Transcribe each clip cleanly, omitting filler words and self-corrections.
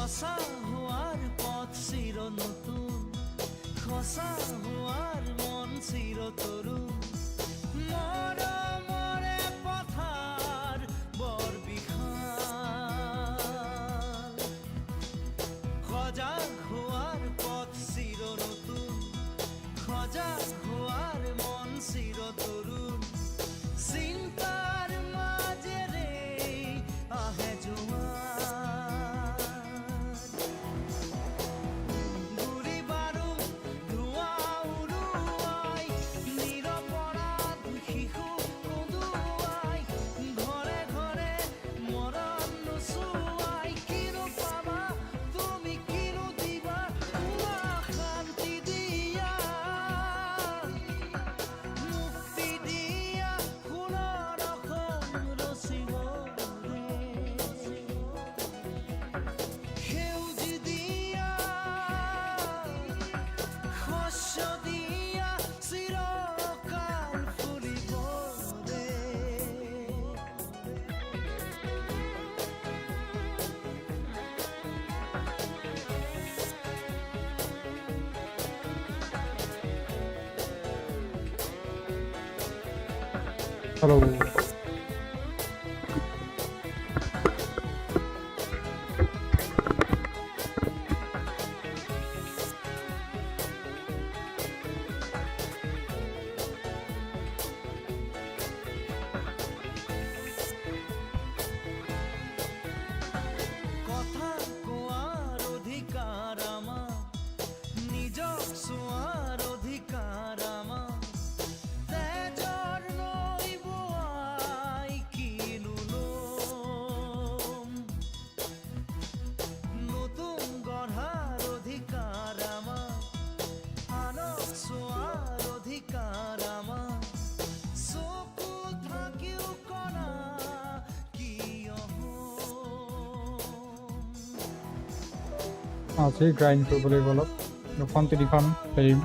সঁচা হোৱাৰ পথ চিৰ নতুন, সঁচা হোৱাৰ মন চিৰ তৰুণ, মৰমৰে পথাৰ বৰ বিশাল। সজাগ হোৱাৰ পথ চিৰ নতুন, সজাগ হোৱাৰ মন চিৰ তৰুণ, চিন্তাৰ মাজেৰে আহে জোৱাৰ। গুৰি বাৰু ধোঁৱা উৰুৱাই, নিৰপৰাধ শিশু কন্দুৱাই, ঘৰে ঘৰে মৰণ নোচোৱাই, কিনো পাবা তুমি কিনো দিবা, শান্তি দিয়া মুক্তি দিয়া, সোণৰ অসম ৰচিবৰে, সেউজ দিয়া শস্য দিয়া চিৰকাল ফুলিবৰে। Hello. কথা কোৱাৰ অধিকাৰ আমাৰ, নিজক চোৱাৰ অধিকাৰ আমাৰ, তেজৰ নৈ বোৱাই কিনো ল'ম, নতুন গঢ়াৰ অধিকাৰ আমাৰ, আনক চোৱাৰ অধিকাৰ আমাৰ, চকু থাকিও কণা কিয় হ'ম। আজি গ্ৰাইণ্ড কৰিব লাগিব অলপ, দুখন তিনিখন পাৰিম।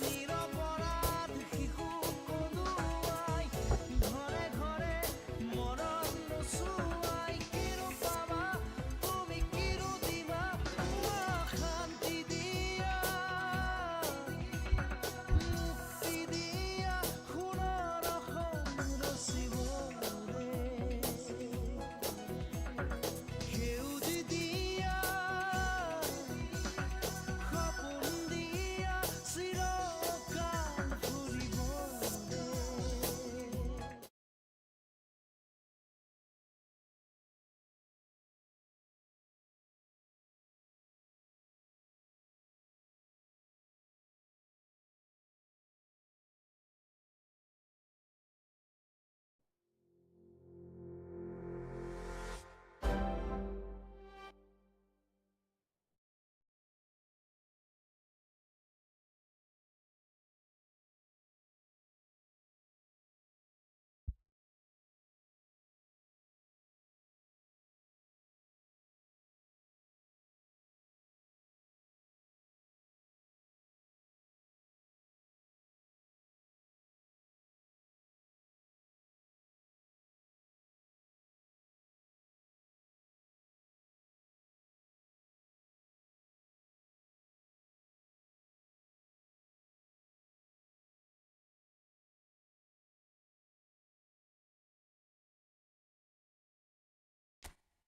নিৰপৰাধ শিশু কন্দুৱাই, ঘৰে ঘৰে মৰণ নোচোৱাই, কিনো পাবা তুমি কিনো দিবা, শান্তি দিয়া মুক্তি দিয়া, সোণৰ অসম ৰচিবৰে, সেউজ দিয়া সপোন দিয়া চিৰকাল ফুৰিবৰে।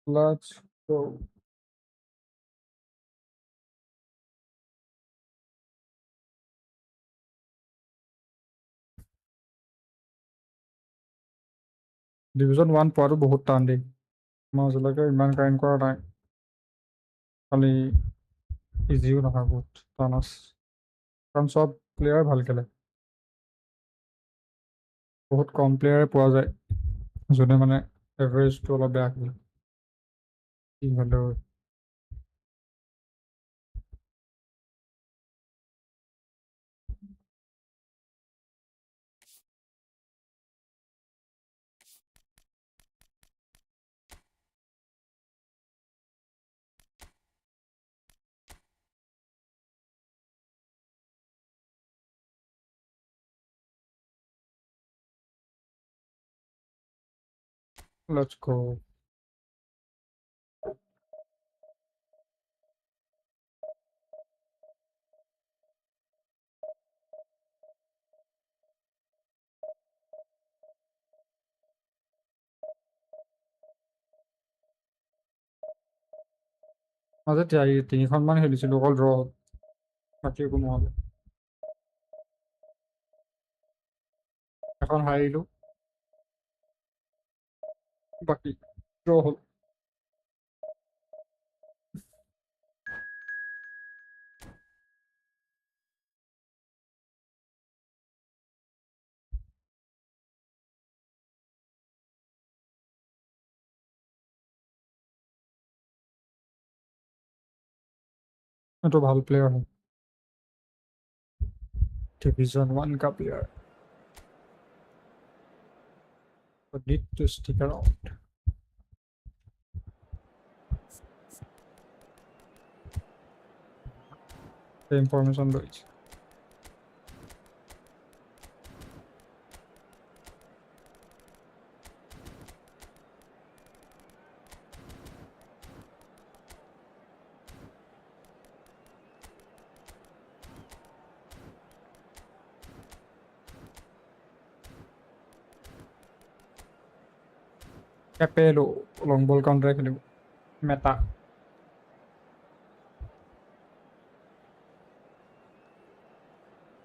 Let's go. ডিভিজন 1 পোৱাটো বহুত টান দেই, মই আজিলৈকে ইমান গ্ৰাইণ্ড কৰা নাই, খালি ইজিও নহয়, বহুত টান আছে, কাৰণ চব প্লেয়াৰ ভাল খেলে, বহুত কম প্লেয়াৰে পোৱা যায় যোনে মানে এভাৰেজটো অলপ বেয়া খেলে, কি হ'লেও let's go. মাজতে তিনিখনমান খেলিছিলোঁ অকল ড্ৰ হ'ল বাকী একো নহ'লে এখন হাৰিলোঁ বাকী ড্ৰ হ'ল এইটো ভাল প্লেয়াৰ হয় ডিভিজন 1 का player but need to stick around the information রয়েছে Capello long ball counter খেলিব মেটা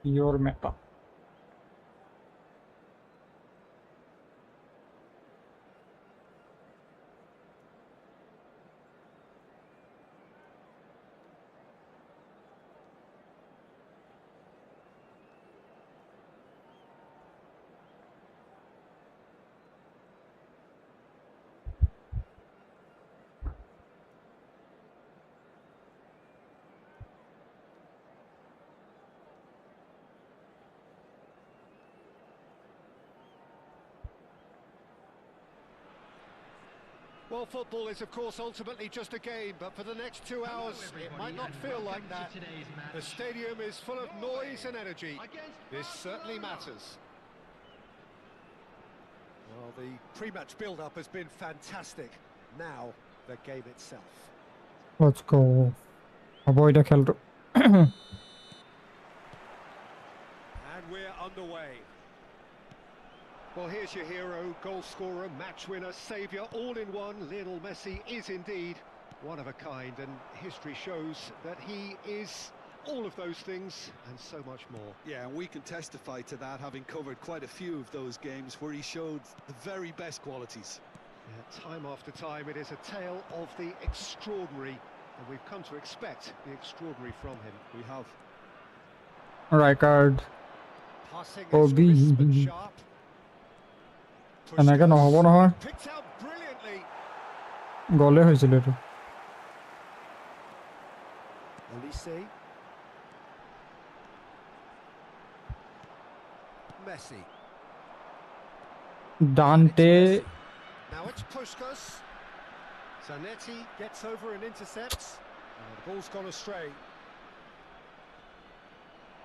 your meta Well, football is, of course, ultimately just a game, but for the next 2 hours, it might not feel like that. The stadium is full of noise and energy. This certainly matters. Well, the pre-match build-up has been fantastic. Now, the game itself. let's go avoid a খেলটো And we're underway. Well, here's your hero, goal scorer, match winner, saviour, all in one. Lionel Messi is indeed one of a kind, and history shows that he is all of those things and so much more. Yeah, and we can testify to that, having covered quite a few of those games where he showed the very best qualities. Yeah, time after time, it is a tale of the extraordinary, and we've come to expect the extraordinary from him. We have. right card Passing Oh, is crisp and B. sharp. এনেকৈ নহ'ব নহয় Picked out brilliantly. গ'লে হৈছিল এইটো Olise. Messi. Dante Now it's Puskas. Zanetti gets over and intercepts. The ball's gone astray.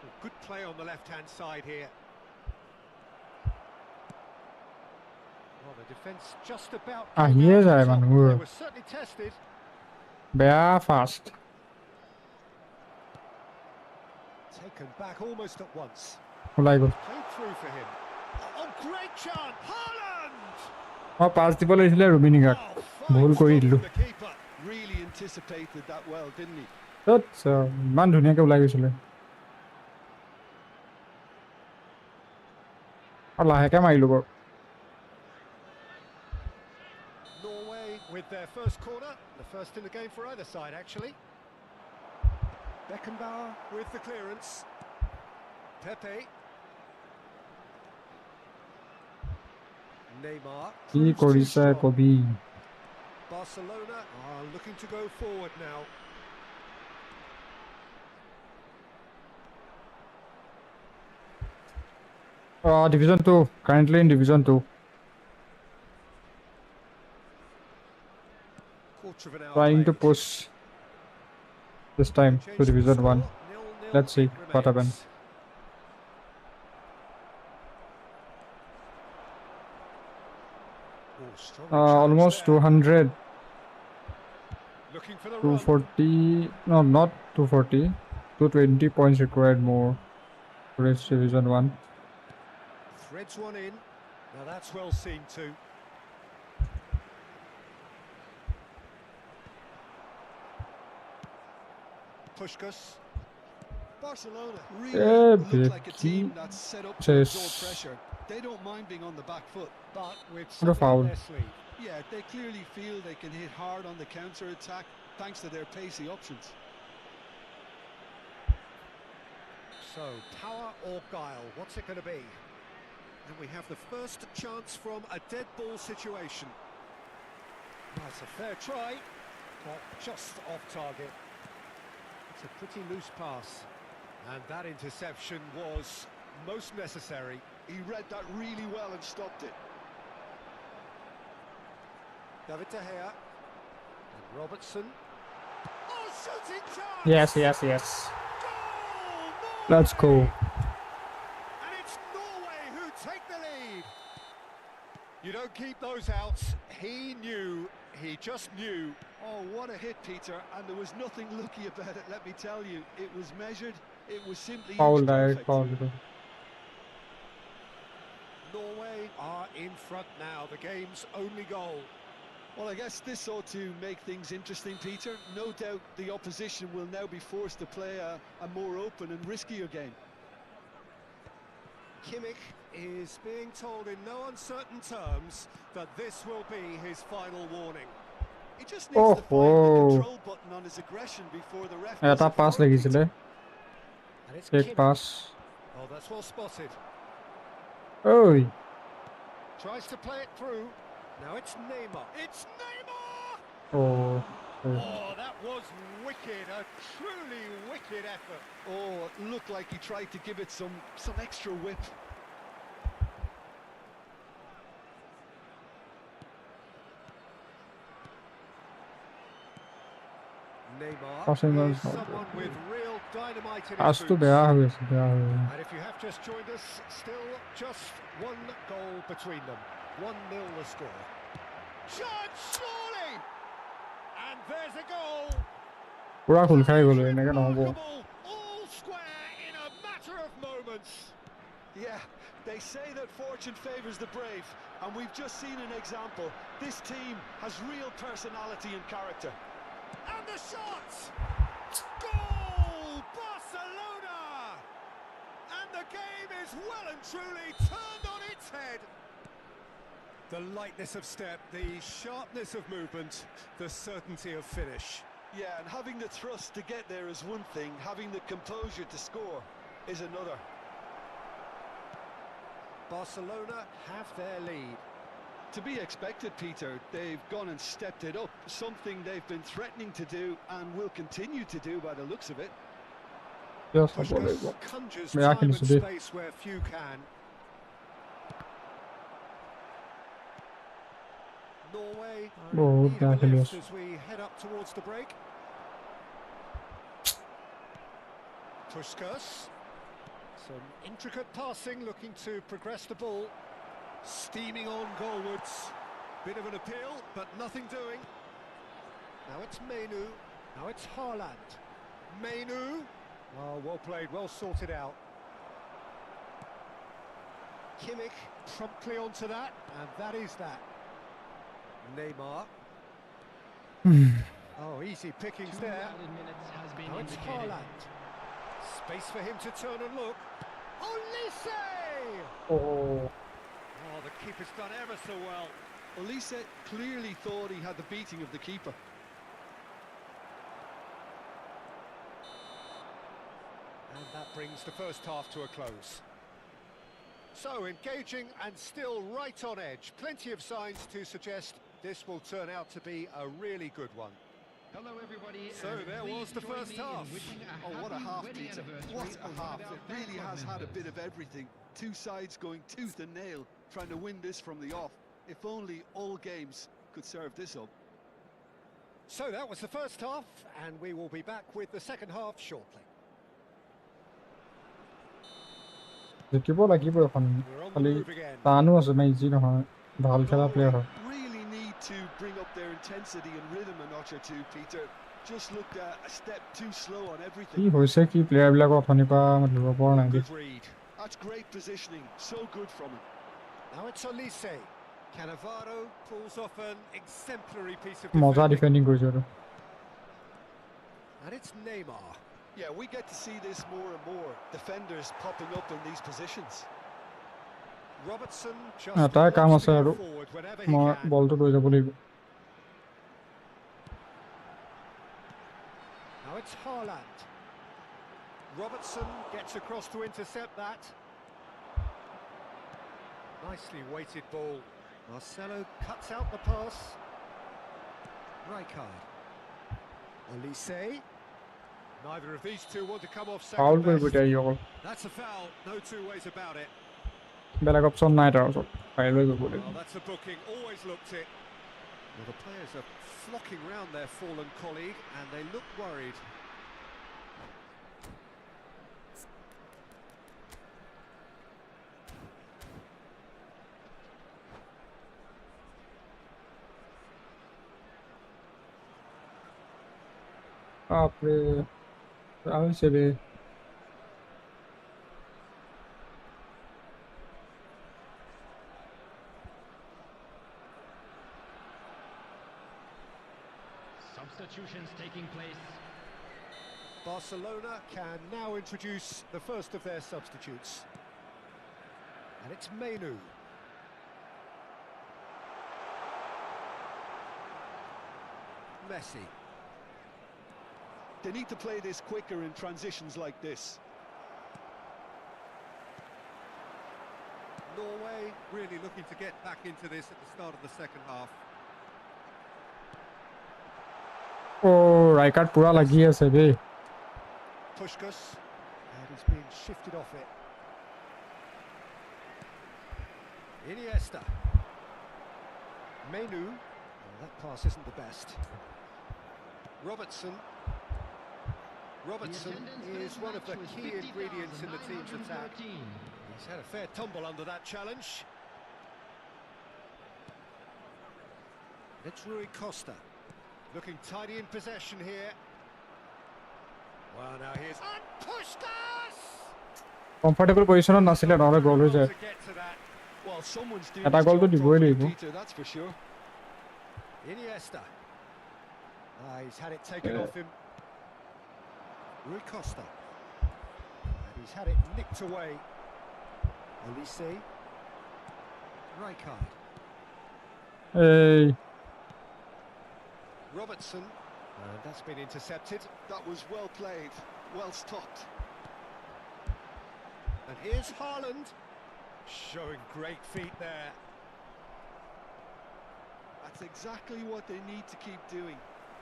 Oh, good play on the left-hand side here. Well, the defence just about আহিয়ে came out যায় on top. মানুহবোৰ They were certainly tested. বেয়া fast Taken back almost at once. ওলাই গ'ল Played through for him. Oh, great chance! Haaland! মই পাছ দিব লাগিছিলে ৰুবিনিগাক Oh, ভুল fine কৰি stop দিলোঁ from the keeper. Really anticipated that well, didn't he? ইমান ধুনীয়াকৈ ওলাই গৈছিলে আৰু লাহেকৈ মাৰিলোঁ বাৰু Norway with their first corner, the first in the game for either side, actually. Beckenbauer with the clearance. Pepe. Neymar. কি proves too কৰিছে strong. কবি Barcelona are looking to go forward now. Division 2 currently in Division 2 Quarter of an hour trying to played. push this time to Change the Division 1 score, 0-0 let's see it what happens remains. Oh, strong challenge almost there. 200 Looking for the run. 240 no not 240 220 points required more to reach Division 1 Threads one in. Now that's well seen too. Puskás. Barcelona really look like a team that's set up to absorb Chase. pressure. They don't mind being on the back foot. But with What a something foul. up their sleeve. Yeah, they clearly feel they can hit hard on the counter-attack thanks to their pacey options. So, power or guile, what's it going to be? And we have the first chance from a dead ball situation. That's a fair try, but just off target. It's a pretty loose pass. And that interception was most necessary. He read that really well and stopped it. David De Gea. And Robertson. Oh, shooting chance! Yes. Goal! Let's go. And it's Norway who take the lead. You don't keep those outs. He knew, he just knew. Oh, what a hit, Peter, and there was nothing lucky about it, let me tell you. It was measured, it was simply Foul inch direct, perfect. foul. Norway are in front now, the game's only goal. Well, I guess this ought to make things interesting, Peter. No doubt the opposition will now be forced to play a more open and riskier game. Kimmich is being told in no uncertain terms that this will be his final warning. He just needs to find the control button on his aggression before the ref. এটা pass লাগিছিল And it's এক Kimmich. Pass Oh, that's well spotted. ওই Tries to play it through. Now it's Neymar. It's Neymar! Oh Oh, that was wicked. A truly wicked effort. Oh, it looked like he tried to give it some extra whip. Neymar Passing is was not someone with real dynamite in his আজ তো boots. বেয়া হয়েছে And if you have just joined us, still just one goal between them. 1-0 the score. Shot, surely! And there's a goal. পুরা খুল খাই গেল এনেকে নহব Remarkable, all square in a matter of moments. Yeah, they say that fortune favours the brave, and we've just seen an example. This team has real personality and character. And the shot! Goal! Barcelona! And the game is well and truly turned on its head. The lightness of step, the sharpness of movement, the certainty of finish. Yeah, and having the thrust to get there is one thing, having the composure to score is another. Barcelona have their lead. To be expected, Peter. They've gone and stepped it up, something they've been threatening to do and will continue to do by the looks of it. Yes, Puskás conjures Merak time and edildi. space where few can. Norway are Oh, in need of a merak lift ediyoruz. as we head up towards the break. Puskás. Some intricate passing, looking to progress the ball. Steaming on goalwards. Bit of an appeal, but nothing doing. Now it's Menu. Now it's Haaland. Menu. Oh, well played, well sorted out. Kimmich promptly onto that, and that is that. Neymar. Oh, easy pickings there. Now it's Haaland. Space for him to turn and look. Olise! Oh, Oh, the keeper's done ever so well. Olise clearly thought he had the beating of the keeper. And that brings the first half to a close. So, engaging and still right on edge. Plenty of signs to suggest this will turn out to be a really good one. Hello everybody. So there was the first half. Oh, what a half, Peter. What a half. It really has had a bit of everything. Two sides going tooth and nail, trying to win this from the off. If only all games could serve this up. So that was the first half, and we will be back with the second half shortly. জিকিব লাগিব এখন We're on the খালি move again. টানো আছে না easy নহয় ভাল খেলা প্লেয়াৰ হয় Really need to bring up their intensity and rhythm a notch or two, Peter. Just looked a step too slow on কি everything. হৈছে কি প্লেয়াৰ বিলাকক অথনিৰ পৰা ধৰিব পৰা নাই Good read. That's great positioning. So good from him. Now it's Olise. Cannavaro pulls off an exemplary piece of মজা defending. Defending কৰিছে আৰু And it's Neymar. Yeah, we get to see this more and more. Defenders popping up in these positions. Robertson এটাই কাম just আছে wants to আৰু go forward whenever he মই can. বলটো লৈ যাব লাগিব Now it's Haaland. Robertson gets across to intercept that. Nicely weighted ball. Marcelo cuts out the pass. Rijkaard. Olise. Neither of these two want to come off foul second কৰিব best. এতিয়া ই অকল That's a foul, no two ways about it. বেলেগ অপচন নাই তাৰ ওচৰত file হৈ কৰিব Well, লাগিব that's a booking, always looked it. Well, the players are flocking round their fallen colleague and they look worried. বাপৰে আহিছে বে Substitutions taking place. Barcelona can now introduce the first of their substitutes. And it's Menu. Messi. They need to play this quicker in transitions like this. Norway really looking to get back into this at the start of the second half. ও ৰাইকাৰ্ড পুৰা লাগি আছে বে Pushkas, and he's been shifted off it. Iniesta. Menu. Well, that pass isn't the best. Robertson. Robertson is one of the key ingredients in the team's attack. He's had a fair tumble under that challenge. It's Rui Costa. Looking tidy in possession here. Well, now here's... And Pushkas! Comfortable পজিশ্যনত নাছিলে নহ'লে গ'ল হৈ যায় To get to that. Well, someone's doing এটা his গ'লটো job দিবই properly, লাগিব Peter, that's for sure. Iniesta. He's had it taken off him. Rui Costa. And he's had it nicked away. Olise. Rijkaard. এই Robertson. And that's been intercepted. That was well played, well stopped. And here's Haaland. Showing great feet there. That's exactly what they need to keep doing.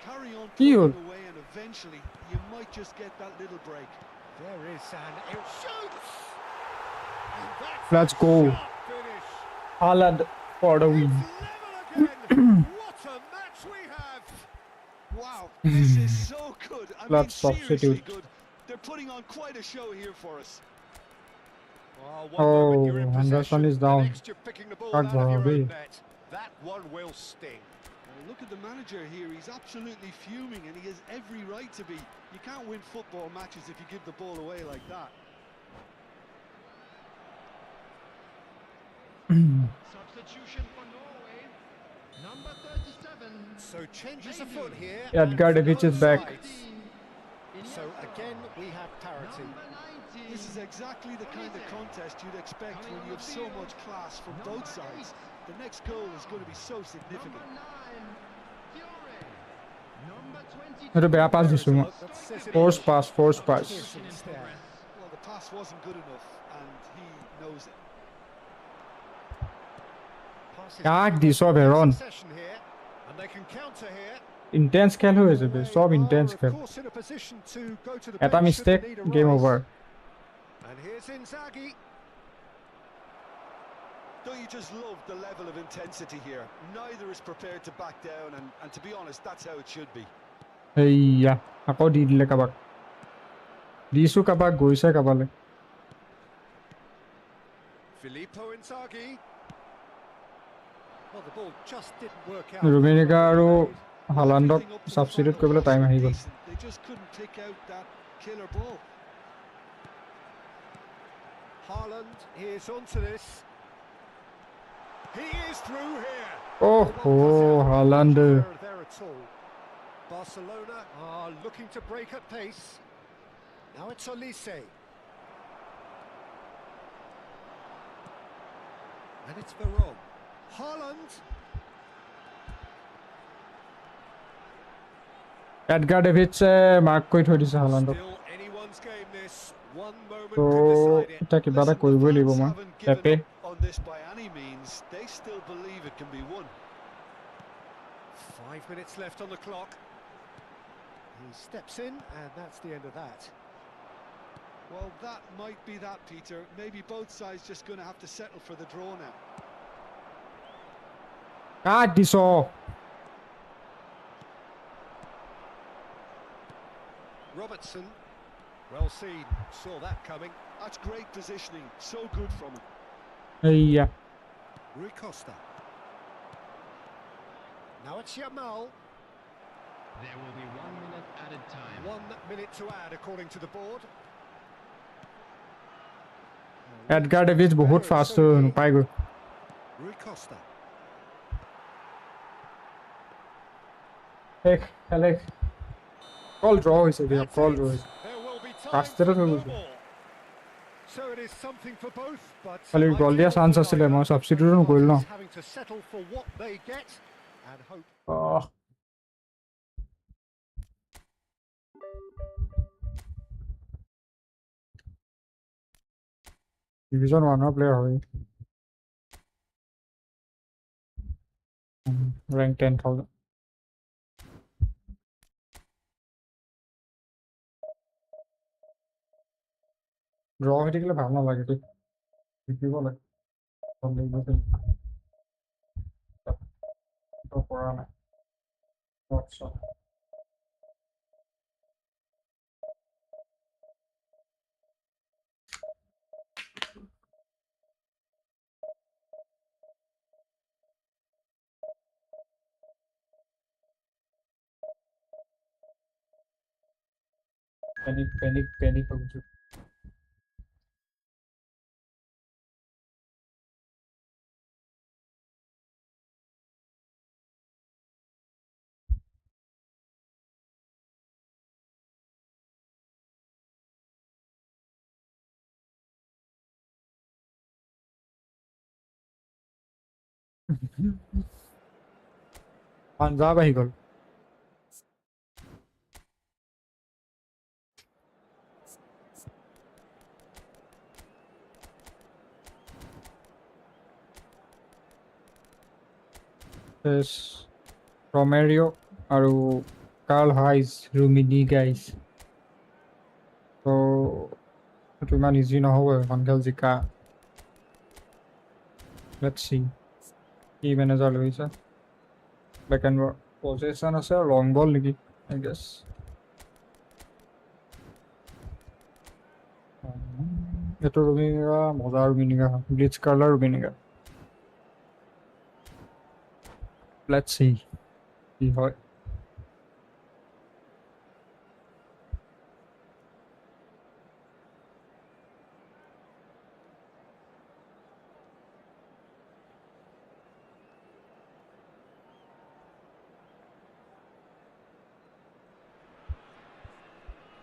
Carry on কি হ'ল plugging away and eventually you might just get that little break. There is and it shoots! And that's Let's a go. sharp finish. Haaland for the win It's level again. What a match we have! Wow, this is so good. I mean, Let's seriously substitute. good. They're putting on quite a show here for us. One moment you're in Oh, Anderson possession, is the down. next you're picking the ball Hard out of your Bobby. own net. That one will sting. Well, look at the manager here. He's absolutely fuming and he has every right to be. You can't win football matches if you give the ball away like that. Substitution for Norway. Number 37. So changes afoot here. Edgar and Davids is both back. sides. So again we have parity. Number 19. This is exactly the kind of contest you'd expect when you have so much class from both sides. The next goal is going to be so significant. Number 9. Fiore. Number 22. এইটো বেয়া পাছ দিছোঁ মই That says it force all. Pass Pearson instead. Well, the pass wasn't good enough and he knows it. Passes কাক through দিছ the ভেৰন possession here, and they can counter here. Intense খেল হৈ আছে বে চব They ইণ্টেন্স are, of খেল course, in a position to go to the এটা bench should the mistake need game arise. Over And here's Inzaghi. Don't you just love the level of intensity here? Neither is prepared to back down and to be honest, that's how it should be. এইয়া আকৌ দি দিলে Kabak দিছোঁ Kabak গৈছে কাবালে Filippo Inzaghi. Well, the ball just didn't work out. ৰুমেনিকা আৰু Well, হালাণ্ডক everything up to the substitute final কৰিবলৈ pass time was আহি গ'ল decent. They just couldn't pick out that killer ball. Haaland is onto this. He is through here. Oh Haaland There at all. Barcelona are looking to break at pace. Now it's Olise. And it's Verón. Haaland. Edgar ডেভিডছে mark কৰি থৈ দিছে হালাণ্ডক Still anyone's game this. One moment তো could decide it. এতিয়া কিবা এটা Listen, the কৰিবই লাগিব fans মই haven't given পেপে up on this by any means. They still believe it can be won. 5 minutes left on the clock. He steps in, and that's the end of that. Well, that might be that, Peter. Maybe both sides just going to have to settle for the draw now. কাট দিছ Robertson, well seen, saw that coming. That's great positioning. So good from him. এইয়া Rui Costa. Now it's Yamal. There will be 1 minute added time. 1 minute to add according to the board. Edgar David বহুত fast পাই গৈ Rui Costa. খেলে call draw হৈছে দিয়া That's call it. Draw হৈছে There will be time Last for minute হৈ no গৈছে more. So it is something for both, but খালি গল দিয়া চান্স আছিলে মই ছাবষ্টিটিউট নকৰিলোঁ ন having to settle for what they get and hope. Oh division 1 player হয় ৰেংক 10,000 ড্ৰ হৈ থাকিলে ভাল নালাগে দেই জিকিব লাগে পৰা নাই পেনিক হৈ গৈছে পাঞ্জাব আহি গ'ল ৰমেৰিঅ' আৰু কাৰ্ল হাইজ ৰুমিনি গাইজ তো সেইটো ইমান ইজি নহ'ব এখন খেল জিকা লেটছ চি কি মেনেজাৰ লৈছে বেক এণ্ড পজিশ্যন আছে আৰু লং বল নেকি আই গেছ এইটো ৰুমিনিগা মজা ৰুমিনিগা ব্লিটজ কাৰ্লাৰ ৰুমিনিগা লেটছ চি কি হয়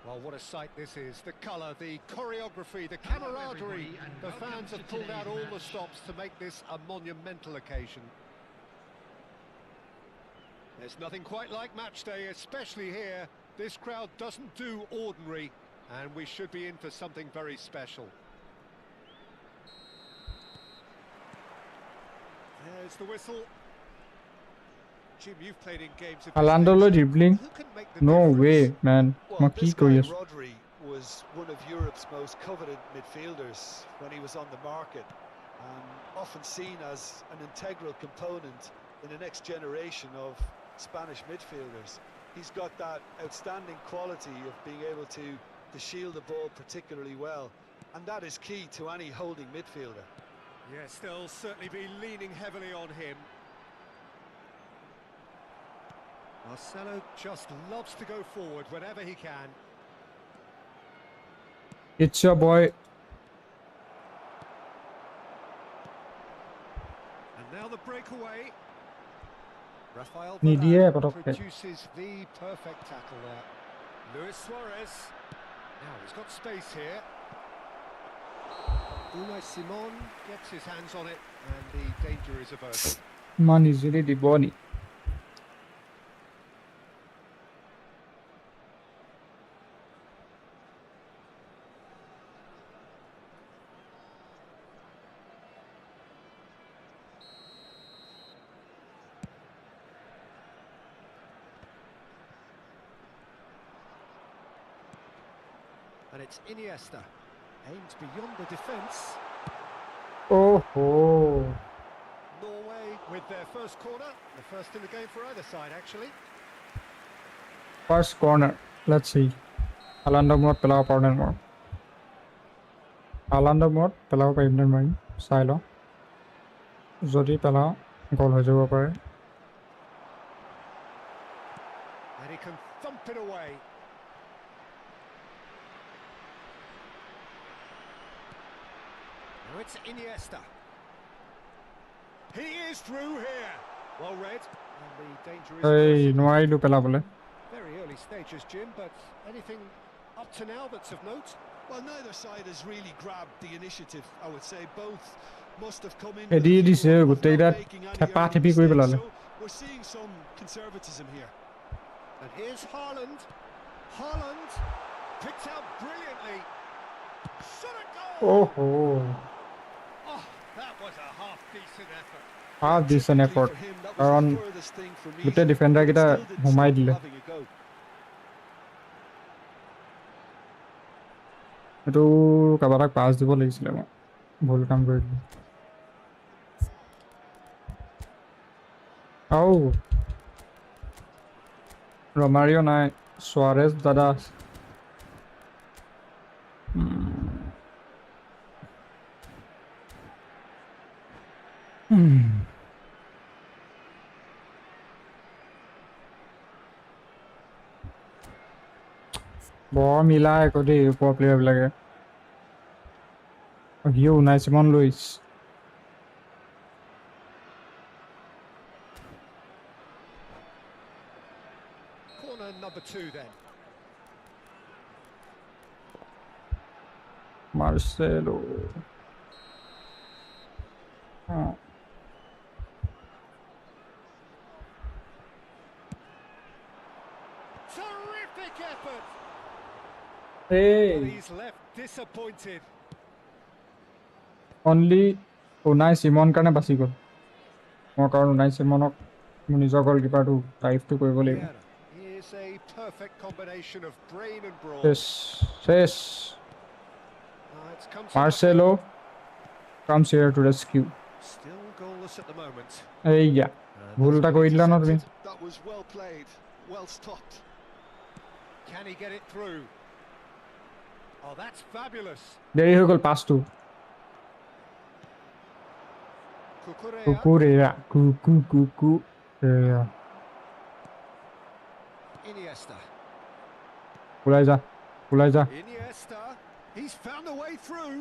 Well, what a sight this is. The colour, the choreography, the camaraderie. The fans have pulled out all the stops to make this a monumental occasion. There's nothing quite like match day, especially here. This crowd doesn't do ordinary, and we should be in for something very special. There's the whistle. Jim, you've played in games of Alandolo dribbling Who can make the no difference? way man Well, কি this কৰি guy আছো Rodri was one of Europe's most coveted midfielders when he was on the market, and often seen as an integral component in the next generation of Spanish midfielders. He's got that outstanding quality of being able to shield the ball particularly well, and that is key to any holding midfielder. Yes, they'll certainly be leaning heavily on him. Marcelo just loves to go forward whenever he can. it's your boy And now the breakaway. Rafael নিদিয়ে Varane পটককে produces the perfect tackle there. Luis Suarez. Now he's got space here. Unai Simon gets his hands on it, and the danger is averted. Iman easily দিব নি And it's Iniesta. Aims beyond the defence. ওহো Norway with their first corner. The first in the game for either side, actually. First corner. Let's see. Haaland mot pelao partner more. Haaland mot pelao partner mai. Sai lo. Jodi pelao goal ho jabo pare. And he can thump it away. Now it's Iniesta. He is through here. Well read. And the danger is Ei, averted. নোৱাৰিলো পেলাবলে Very early stages, Jim, but anything up to now that's of note? Well, neither side has really grabbed the initiative, I would say. Both must have come in এদি with a দিছে view of গোটেইটা not making any থেপা early থেপি কৰি mistakes. পেলালে So we're seeing some conservatism here. And here's Haaland. Haaland picked out brilliantly. Shot a goal! ওহো Oh, that was a half-decent effort. half decent Typically effort for him, that was কাৰণ the furthest thing from গোটেই easy, defender but it কেইটা still didn't সোমাই stop দিলে having a go. এইটো কাৰোবাক attack পাছ দিব লাগিছিলে মই ভুল কাম কৰিলোঁ আও ৰমাৰিও নাই সুৱাৰেজ দাদা বৰ মিলাই আকৌ দেই ওপৰৰ প্লেয়াৰবিলাকে সিও Unai Simon Luis Corner number 2 then. Marcelo Terrific effort. এই But he's left disappointed. Only Unai Simon কাৰণে বাচি গ'ল মই কাৰণ উনাই চিমনক মোৰ নিজৰ গলকিপাৰটো টাইপটো কৰিব লাগিব Vieira is a perfect combination of brain and brawn. শেষ শেষ It's come to Marcelo comes here to rescue nothing. Still goalless at the moment. এইয়া And ভুল that's এটা been কৰি দিলা ন তুমি intercepted. That was well played, well stopped. Can he get it through? Oh, that's fabulous. দেৰি হৈ গ'ল পাছটো Cucurella. কুকুৰেয়া কুকু এয়া Iniesta. ওলাই যা Iniesta. He's found a way through.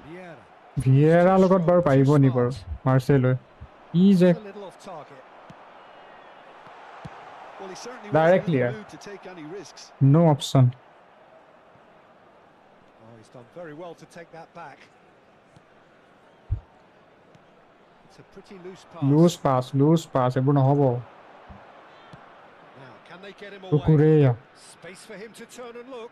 Vieira. ভিয়েৰাৰ লগত বাৰু পাৰিব নি বাৰু মাৰ্চেলোৱে ই যে A little off target. Well, he certainly Directly, wasn't in yeah. the mood to take any risks. no option Oh, he's done very well to take that back. It's a pretty loose pass. Loose pass এইবোৰ নহ'ব Now, can they get him away? Cucurella Space for him to turn and look.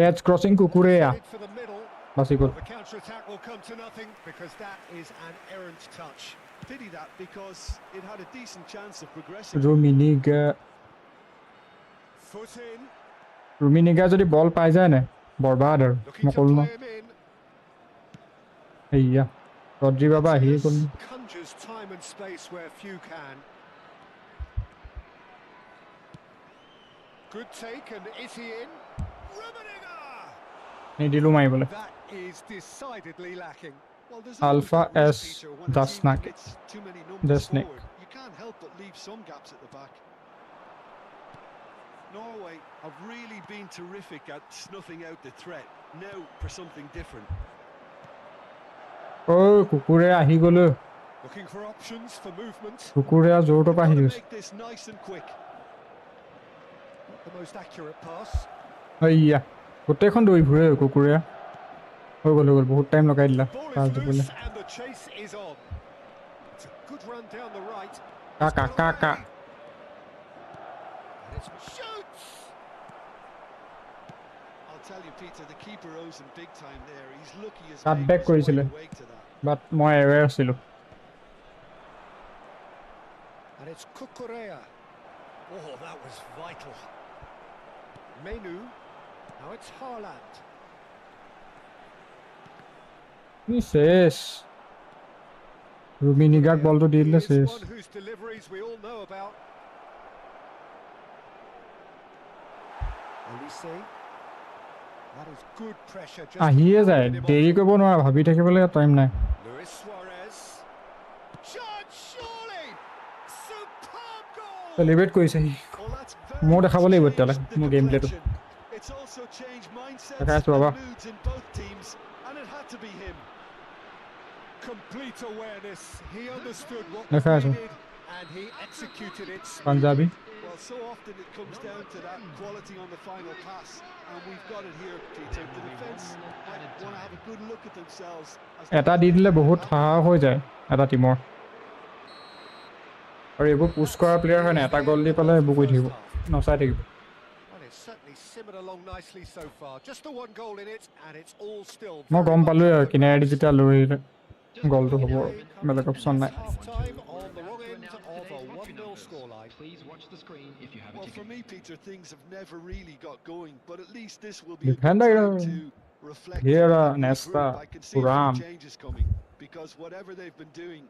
Edge crossing Cucurella Headed for the middle. বাচি গ'ল The counter-attack will come to nothing because that is an errant touch. Pity that because it had a decent chance of progressing. Foot in. ৰুমিনিগা যদি বল পাই যায় নে বৰবাদ আৰু Looking মই to ক'লো ন play him in. এয়া ৰদ্ৰি বাবা আহিয়ে This goal conjures time and space where few can. Good take, and is he in? Rummenigge! নিদিলোঁ মাৰিবলৈ That is decidedly lacking. Well, there's Alpha always risk, S Peter, when a team Dasnak. commits too many numbers Dasnik. forward. You can't help but leave some gaps at the back. Norway have really been terrific at snuffing out the threat. Now for something different. কুকুৰে আহি গ'লো Looking for options for movement. কুকুৰে জোৰটোৰ পৰা আহি Gotta গৈছে make this nice and quick. Not the most accurate pass. আইয়া গোটেইখন দৌৰি ফুৰে কুকুৰে হৈ গ'ল বহুত টাইম লগাই দিলা The ball পাছ is দিবলৈ loose and the chase is on. It's a good run down the right. He's কাকা got কাকা away. And it's shoots. I'll tell you, Peter, the keeper owes him big time there. He's lucky his cut mate back was কৰিছিলে wide awake to that. But মই aware আছিলোঁ And it's Kukurea. Oh, that was vital. Menu. Now it's Haaland. শেষ ৰুমিনিগাক বলটো দি দিলে He is শেষ one whose deliveries we all know about. Elise. That is good pressure. Just আহিয়ে যায় holding him off. দেৰি কৰিব নোৱাৰা ভাবি থাকিবলৈ টাইম নাই Luis Suarez. Shot surely. Superb goal. Celebrate কৰিছে সি Well, that's মই very দেখাব much লাগিব changed তেতিয়াহ'লে the মোৰ game Plato complexion. It's also changed mindsets দেখাই আছোঁ and বাবা moods in both teams, and it had to be him. Complete awareness. He understood what was দেখাই আছোঁ needed and he executed it. Punjabi Well, so often it comes down to that quality on the final pass, and we've got it here, Peter. The defence might want to have a good look at themselves. এটা দি দিলে বহুত সাহস হৈ যায় এটা টীমৰ আৰু এইবোৰ পুছ কৰা প্লেয়াৰ হয় নাই এটা গ'ল দি পেলাই এইবোৰ কৰি থাকিব নচাই থাকিব Well, it's certainly simmered along nicely so far. Just the one goal in it, and it's all still মই very গম much পালোঁৱে up আৰু for কিনাৰেদি grabs. যেতিয়া লৈ আহিলে গ'লটো হ'ব আৰু বেলেগ অপশ্যন নাই Half-time on the wrong end of a 1-0 scoreline. Please watch the screen if you have a Well, for ticket. me, Peter, things have never really got going, but at least this will be a good Defender, time to reflect Vieira, and Nesta, regroup. I can see a Thuram. few changes coming, because whatever they've been doing,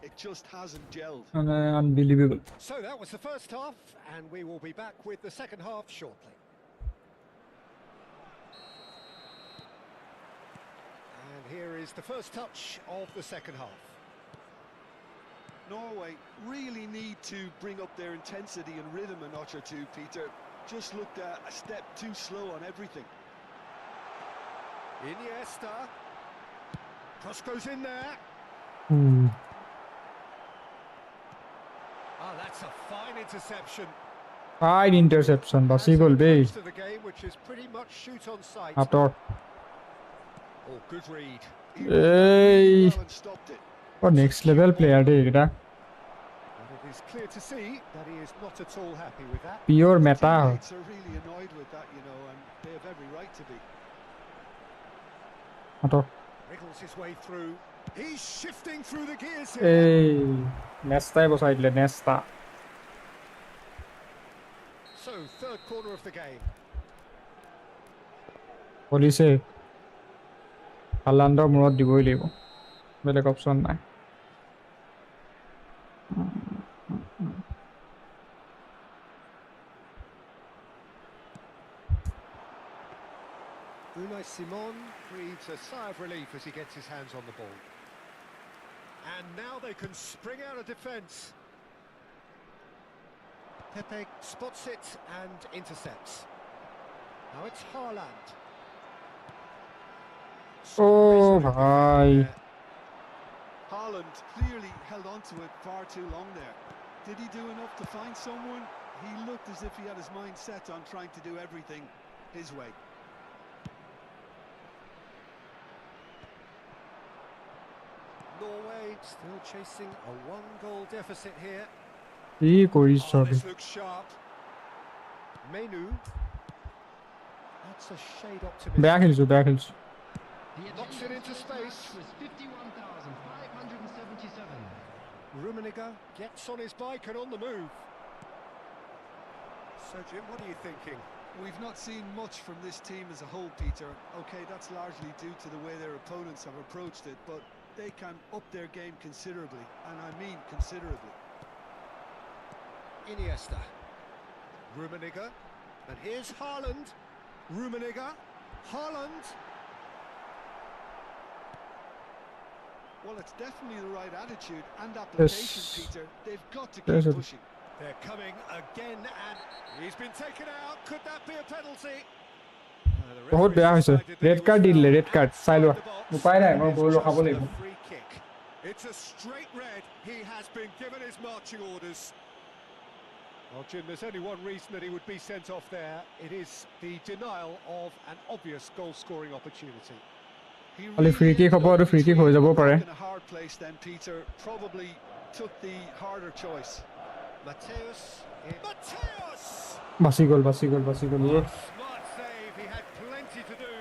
it just hasn't gelled. মানে unbelievable So that was the first half, and we will be back with the second half shortly. And here is the first touch of the second half. Norway really need to bring up their intensity and rhythm a notch or two, Peter. Just looked a step too slow on everything. Iniesta. Cross goes in there. Oh, that's a fine interception. Fine interception বাচি গ'ল দেই Approach to the game, which is pretty much shoot on sight. হাতৰ Oh, good read. He read that এই really well and stopped it. Next level player দেই এইকেইটা And it is clear to see that he is not at all happy with that. পিয়'ৰ His মেটা হয় teammates are really annoyed with that, you know, and they have every right to be. হাতৰ Wriggles his way through. He's shifting through the gears here. এই নেষ্টাই বচাই দিলে নেষ্টা So, third corner of the game. পলিছে হালাণ্ডৰ মূৰত দিবই লাগিব বেলেগ option নাই Unai Simon breathes a sigh of relief as he gets his hands on the ball. And now they can spring out of defence. Pepe spots it and intercepts. Now it's Haaland. Oh, bhai. Haaland clearly held on to it far too long there. Did he do enough to find someone? He looked as if he had his mind set on trying to do everything his way. Norway still chasing a one-goal deficit here. কি কৰিছ Oh, this looks sharp. Menu. That's a shade optimistic. বেয়া খেলিছোঁ The Knocks it into space. was 51,577. Rummenigge gets on his bike and on the move. So, Jim, what are you thinking? We've not seen much from this team as a whole, Peter. Okay, that's largely due to the way their opponents have approached it, but they can up their game considerably, and I mean considerably. Iniesta. Rummenigge. And here's Haaland. Rummenigge. Haaland. Well, it's definitely the right attitude and application, Yes. Peter. They've got to Yes, keep sir. pushing. They're coming again, and he's been taken out. Could that be a penalty? বহুত বেয়া হৈছে red card দি দিলে red card চাই লোৱা উপায় নাই মই গৈ ৰখাব লাগিব Free kick. It's a straight red. He has been given his marching orders. Well, Jim, there's only one reason that he would be sent off there. It is the denial of an obvious goal-scoring opportunity. He খালি free kick হ'ব আৰু free kick হৈ যাব পাৰে in a hard place then, Peter. Probably took the harder choice. Mateus. Mateus! বাচি গ'ল Smart save. He had plenty to do.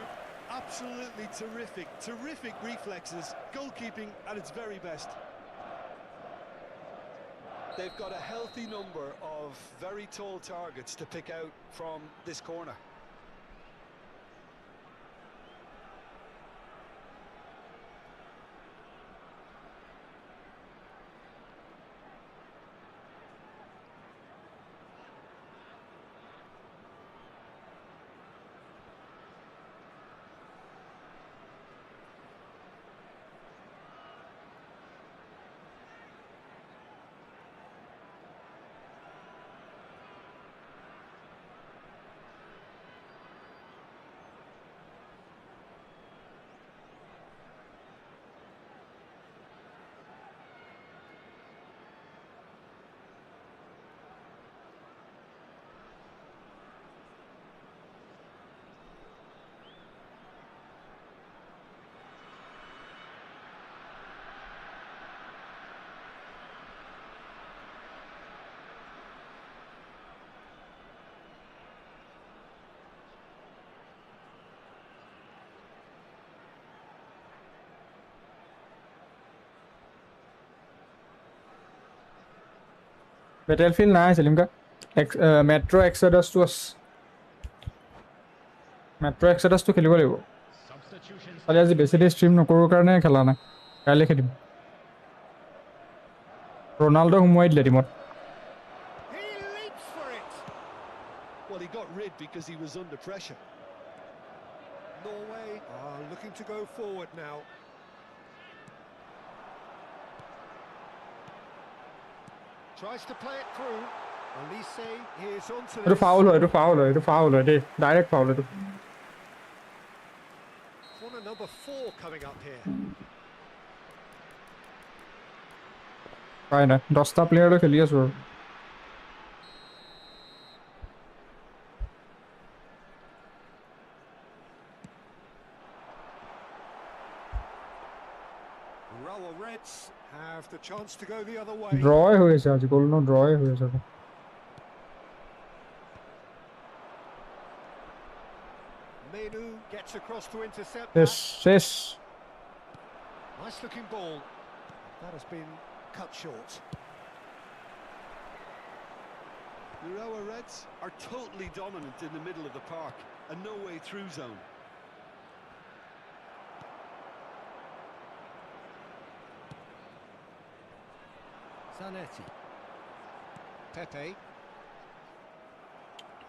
Absolutely terrific. Terrific reflexes. Goalkeeping at its very best. They've got a healthy number of very tall targets to pick out from this corner. বেটেলফিল্ড নাই চেলিমকা মেট্ৰ' এক্সডাছটো আছে মেট্ৰ' এক্সডাছটো খেলিব লাগিব Substitutions. খালি আজি বেছি দেৰি ষ্ট্ৰীম নকৰোঁ কাৰণে খেলা নাই কাইলৈ খেলিম ৰনাল্ডো সোমোৱাই দিলে টিমত He leaps for it. Well, he got rid because he was under pressure. Norway are looking to go forward now. Tries to play it through. Elise is onto এইটো this. ফাউল হয় দেই direct foul এইটো Corner number 4 coming up here. পাই নাই 10টা প্লেয়াৰলৈ খেলি আছোঁ আৰু Rower Reds have the chance to go the other way. ড্ৰই হৈ আছে আজি গ'ল ন ড্ৰই হৈ আছে Menu gets across to intercept শেষ that. Nice looking ball. That has been cut short. Urawa Reds are totally dominant in the middle of the park. A no-way through zone. Zanetti. Pepe.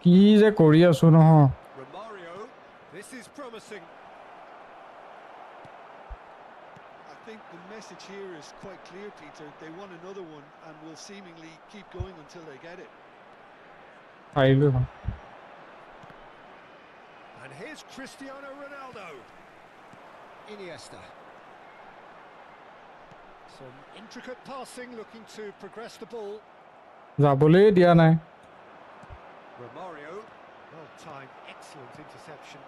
কি যে কৰি আছোঁ নহয় Romario. This is promising. I think the message here is quite clear, Peter. They want another one and will seemingly keep going until they get it. পাৰিলোঁ হয় And here's Cristiano Ronaldo. Iniesta. Some intricate passing, looking to progress the ball. যাবলৈ দিয়া নাই Romario. Well timed, excellent interception.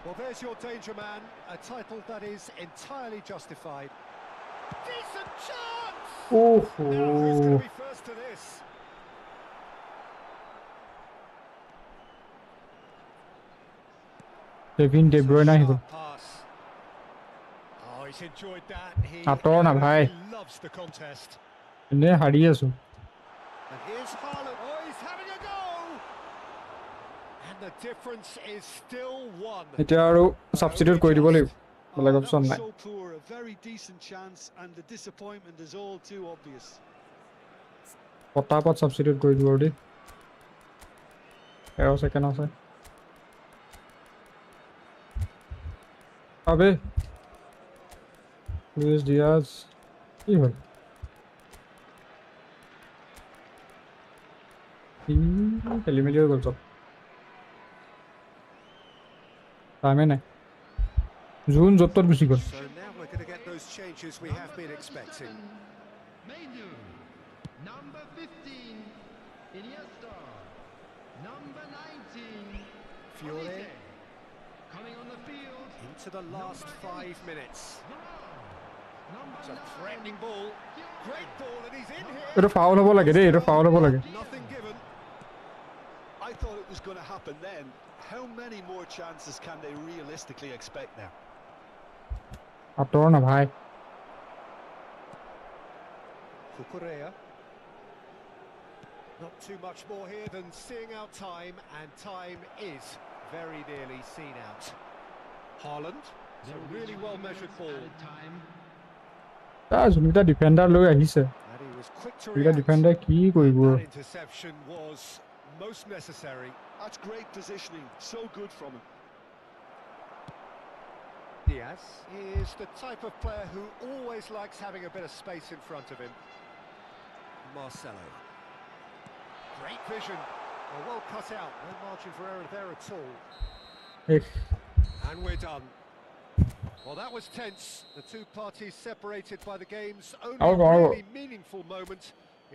Well, there's your danger man. A title that is entirely justified. Decent chance! ওহো Now, who's going to be first to this? Kevin De ব্ৰুইনে আহিব Sharp pass. Oh, he's enjoyed that. He আঁতৰ না ভাই loves the contest. এনেই হাৰি আছোঁ And here's Haaland. Oh, he's having a go! And the difference is still one. এতিয়া আৰু ছাবষ্টিটিউট কৰি দিব লাগিব বেলেগ that অপশ্যন was নাই so poor. A very decent chance, and the disappointment is all too obvious. পটাপট substitute কৰি দিব আৰু দেই 13 ছেকেণ্ড আছে আবে লুইছ ডিয়াজ কি হ'ল খেলি মেলি হৈ গ'ল চব টাইমে নাই জোন য'ত ত'ত Gucci goal So now we're going to get those changes we have been expecting. Menu. Number 15. Iniesta. Number 19. Fiore Olise. Coming on the field. into the last Number 5 8. minutes. Number It's a 9. threatening ball. Great ball, and he's in here. এইটো foul হ'ব লাগে দেই, এইটো foul হ'ব লাগে। Nothing given. I thought it was going to happen then. How many more chances can they realistically expect now? আঁতৰ না ভাই। Cucurella. Not too much more here than seeing out time, and time is very nearly seen out. Haaland. It's There a will be really 2 well-measured minutes ball. added time. যোনকেইটা defender লৈ আহিছে, And he was quick to সেইকেইটা react. ডিফেণ্ডাৰে কি কৰিব? That interception was most necessary. That's great positioning. So good from him. Diaz is the type of player who always likes having a bit of space in front of him. Marcelo. Great vision. Well cut out. No margin for error there at all. এহ, And we're done. Well, that was tense. The two parties separated by the game's only really meaningful moment.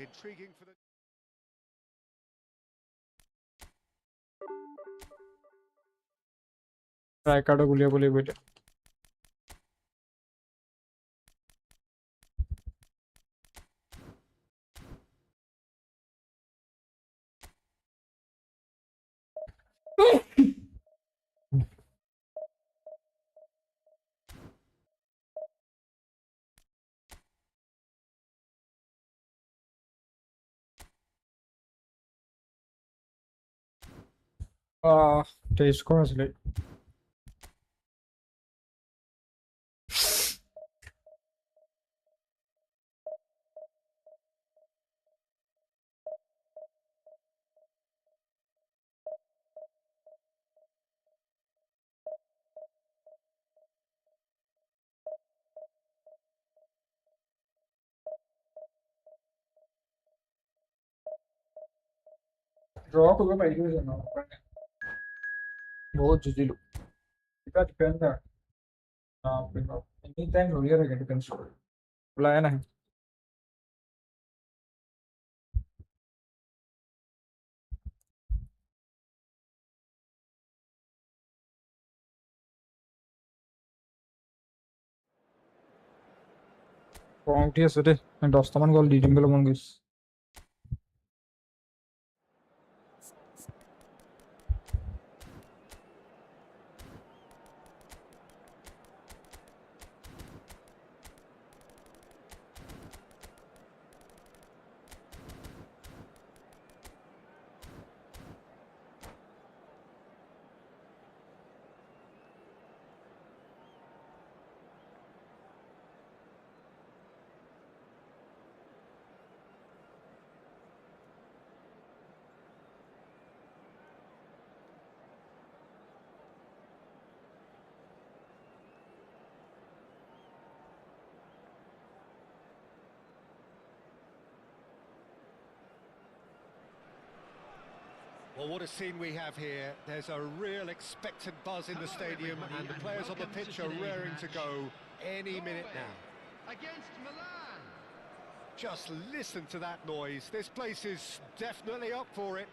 Intriguing for the... ষ্ট্ৰাইকাৰক উলিয়াব লাগিব এতিয়া। Test score আছিলে। Draw কৰিব পাৰিলোঁ জানো, বহুত যুঁজিলোঁ। এটা ডিফেণ্ডাৰ এনি টাইম ধৰিয়ে থাকে, ডিফেন্স কৰি ওলাই নাহে। খং উঠি আছে দেই, 10টামান গ'ল দি দিম বুলি মন গৈছে। Well, what a scene we have here. There's a real expectant buzz in the stadium, and the players on the pitch are raring to go any minute now. Against Milan. Just listen to that noise. This place is definitely up for it.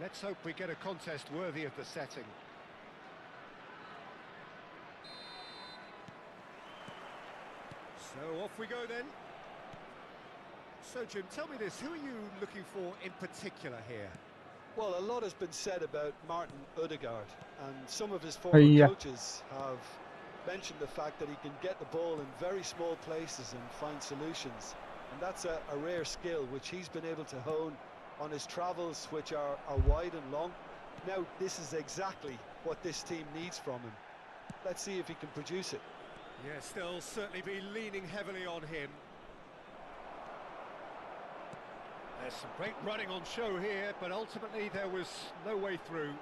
Let's hope we get a contest worthy of the setting. So off we go then. So Jim, tell me this, who are you looking for in particular here? Well, a lot has been said about Martin Ødegaard, and some of his former coaches have mentioned the fact that he can get the ball in very small places and find solutions. And that's a rare skill which he's been able to hone on his travels, which are wide and long. Now, this is exactly what this team needs from him. Let's see if he can produce it. Yes, they'll certainly be leaning heavily on him. There's some great running on show here, but ultimately there was no way through.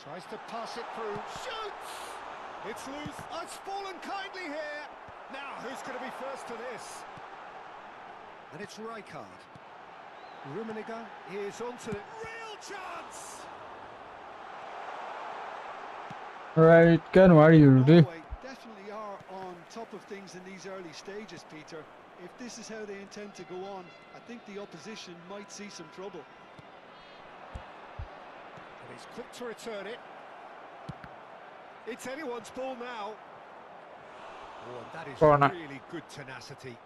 Tries to pass it through, shoots! It's loose, it's fallen kindly here. Now, who's going to be first to this? And it's Rijkaard. Rummenigge is onto the real chance! Right, can worry you do. Definitely are on top of things in these early stages, Peter. If this is how they intend to go on, I think the opposition might see some trouble. And he's quick to return it. It's anyone's ball now. Oh, and that is Corner. really good tenacity.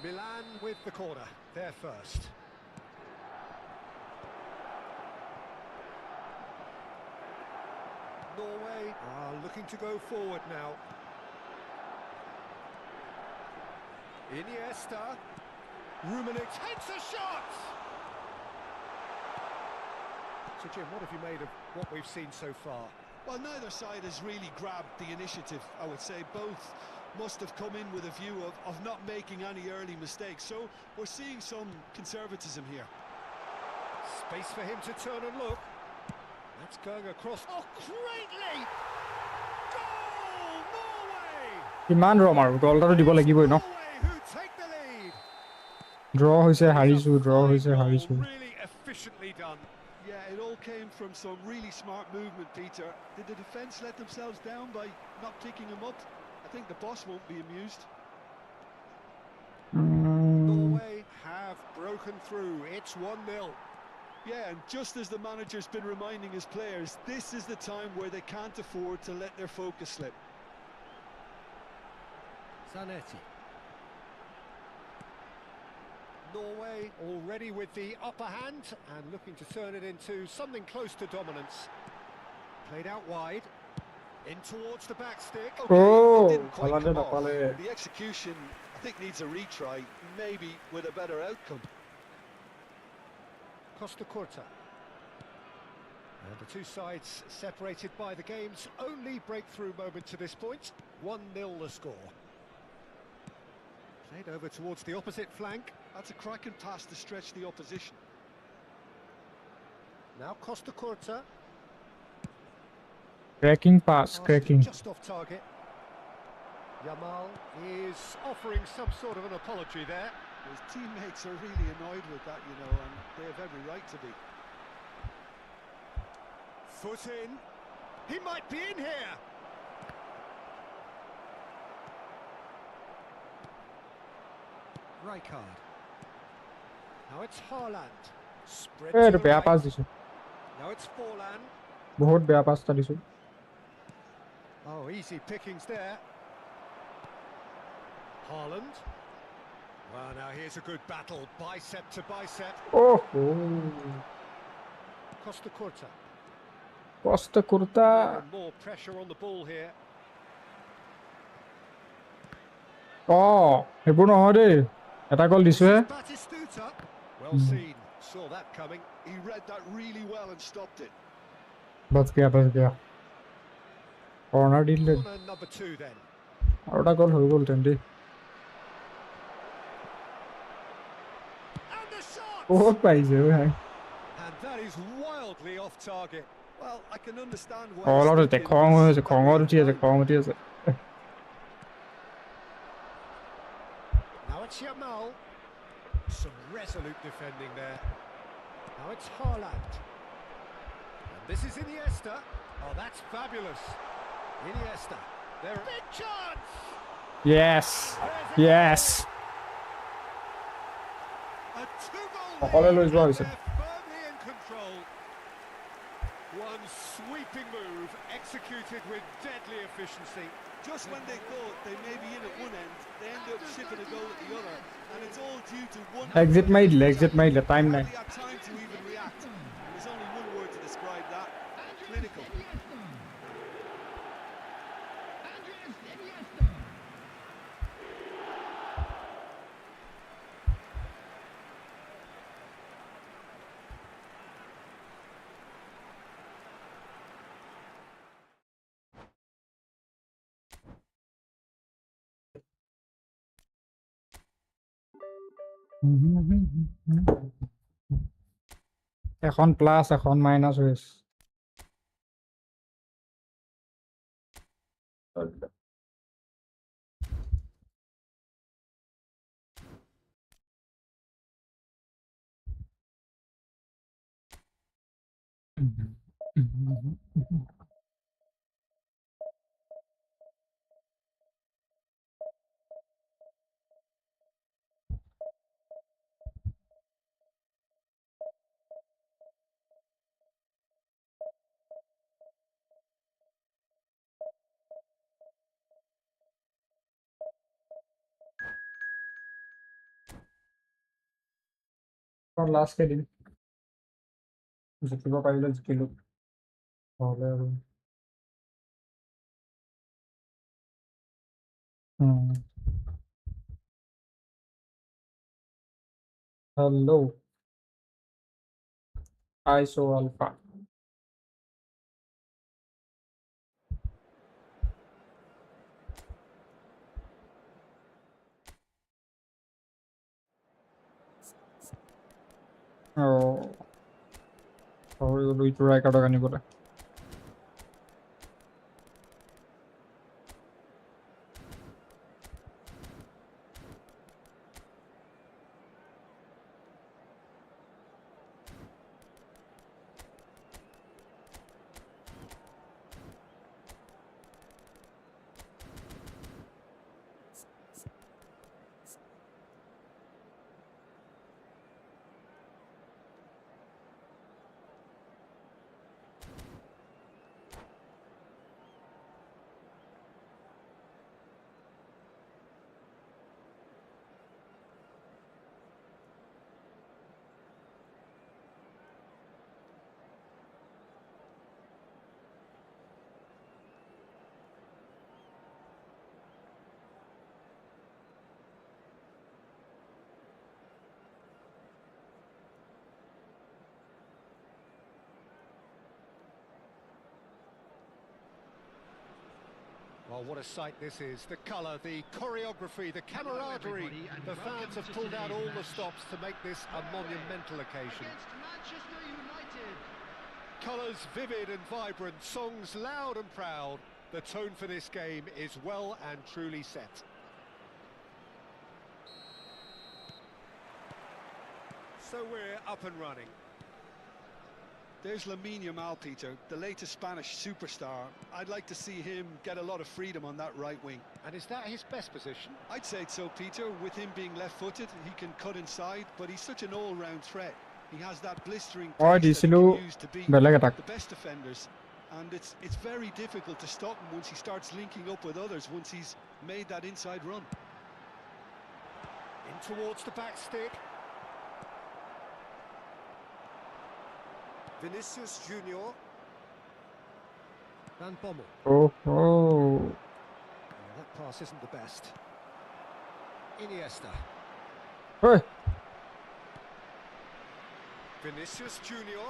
Milan with the corner, there first. Norway are looking to go forward now. Iniesta. Rummenigge takes a shot! So Jim, what have you made of what we've seen so far? Well, neither side has really grabbed the initiative, I would say. Both must have come in with a view of not making any early mistakes. So we're seeing some conservatism here. Space for him to turn and look. That's going across. Oh, great leap! Goal, Norway! কিমান ৰম আৰু গলটাটো দিব লাগিবই ন Norway who take the lead. Draw হৈছে হাৰিছো It's a draw fine হৈছে goal, হাৰিছো really efficiently done. Yeah, it all came from some really smart movement, Peter. Did the defence let themselves down by not picking him up? I think the boss won't be amused. Norway have broken through. It's 1-0. Yeah, and just as the manager's been reminding his players, this is the time where they can't afford to let their focus slip. Zanetti. Norway already with the upper hand and looking to turn it into something close to dominance. Played out wide. In towards the back stick. Oh, it didn't quite Alade come off. napale. The execution, I think, needs a retry, maybe with a better outcome. Costa Curta. And the two sides separated by the game's only breakthrough moment to this point. 1-0 the score. Played over towards the opposite flank. That's a cracking pass to stretch the opposition. Now Costa Curta. cracking pass Passed cracking just off target. Yamal is offering some sort of an apology there. His teammates are really annoyed with that, you know, and they have every right to be. Foot in. He might be in here. Rijkaard. Now it's Haaland. Spread to এইটো the বেয়া পাছ right. দিছো Now it's Forlan. বহুত বেয়া পাছ এটা দিছো Oh, easy pickings there. Haaland. Well, now here's a good battle, bicep to bicep. oh Costa Curta. Costa Curta More pressure on the ball here. সেইবোৰ নহয় দেই এটা গল দিছোহে Batistuta. Well seen. Saw that coming. He read that really well and stopped it. बच गया কৰ্নাৰ দি দিলে Corner number 2 then. আৰু এটা গল হৈ গল তেন্তে And the shot! বহুত পাইছে ভাই And that is wildly off target. Well, I can understand why. অলপ he's হৈছে thinking খং this হৈছে at খঙত the উঠি আছে time. খং উঠি আছে Now it's Yamal. Some resolute defending there. Now it's Haaland. And this is Iniesta. Oh, that's fabulous. Iniesta. There. Big chance! yes yes A two-goal সকলোৱে লৈ যোৱা lead, হৈছে and they're firmly in control. One sweeping move executed with deadly efficiency. Just when they thought they may be in at one end, they end up shipping a goal at the other, and it's all due to one. exit মাৰিলে time নাই Hardly had time to even react. There's only one word to describe that: clinical. এখন plus এখন minus হয়েছে কাৰণ last কেইদিন জিকিব পাৰিলে জিকিলোঁ নহ'লে আৰু হেল্ল' আইছো আলফা পাহৰি গ'লো ইটো ৰাইকাৰ্ডক আনিবলৈ Well, what a sight this is. The colour, the choreography, the camaraderie. The fans have pulled out all the stops to make this a monumental occasion. Manchester United. Colours vivid and vibrant, songs loud and proud. The tone for this game is well and truly set. So we're up and running. There's Lamine Yamal, Peter, the latest Spanish superstar. I'd like to see him get a lot of freedom on that right wing. And is that his best position? I'd say so, Peter. With him being left-footed, he can cut inside, but he's such an all-round threat. He has that blistering pace that he can use to beat the best defenders. And it's very difficult to stop him once he starts linking up with others, once he's made that inside run. In towards the back stick. Vinicius Junior. Van Bommel. That pass isn't the best. Iniesta. Hey. Vinicius Junior.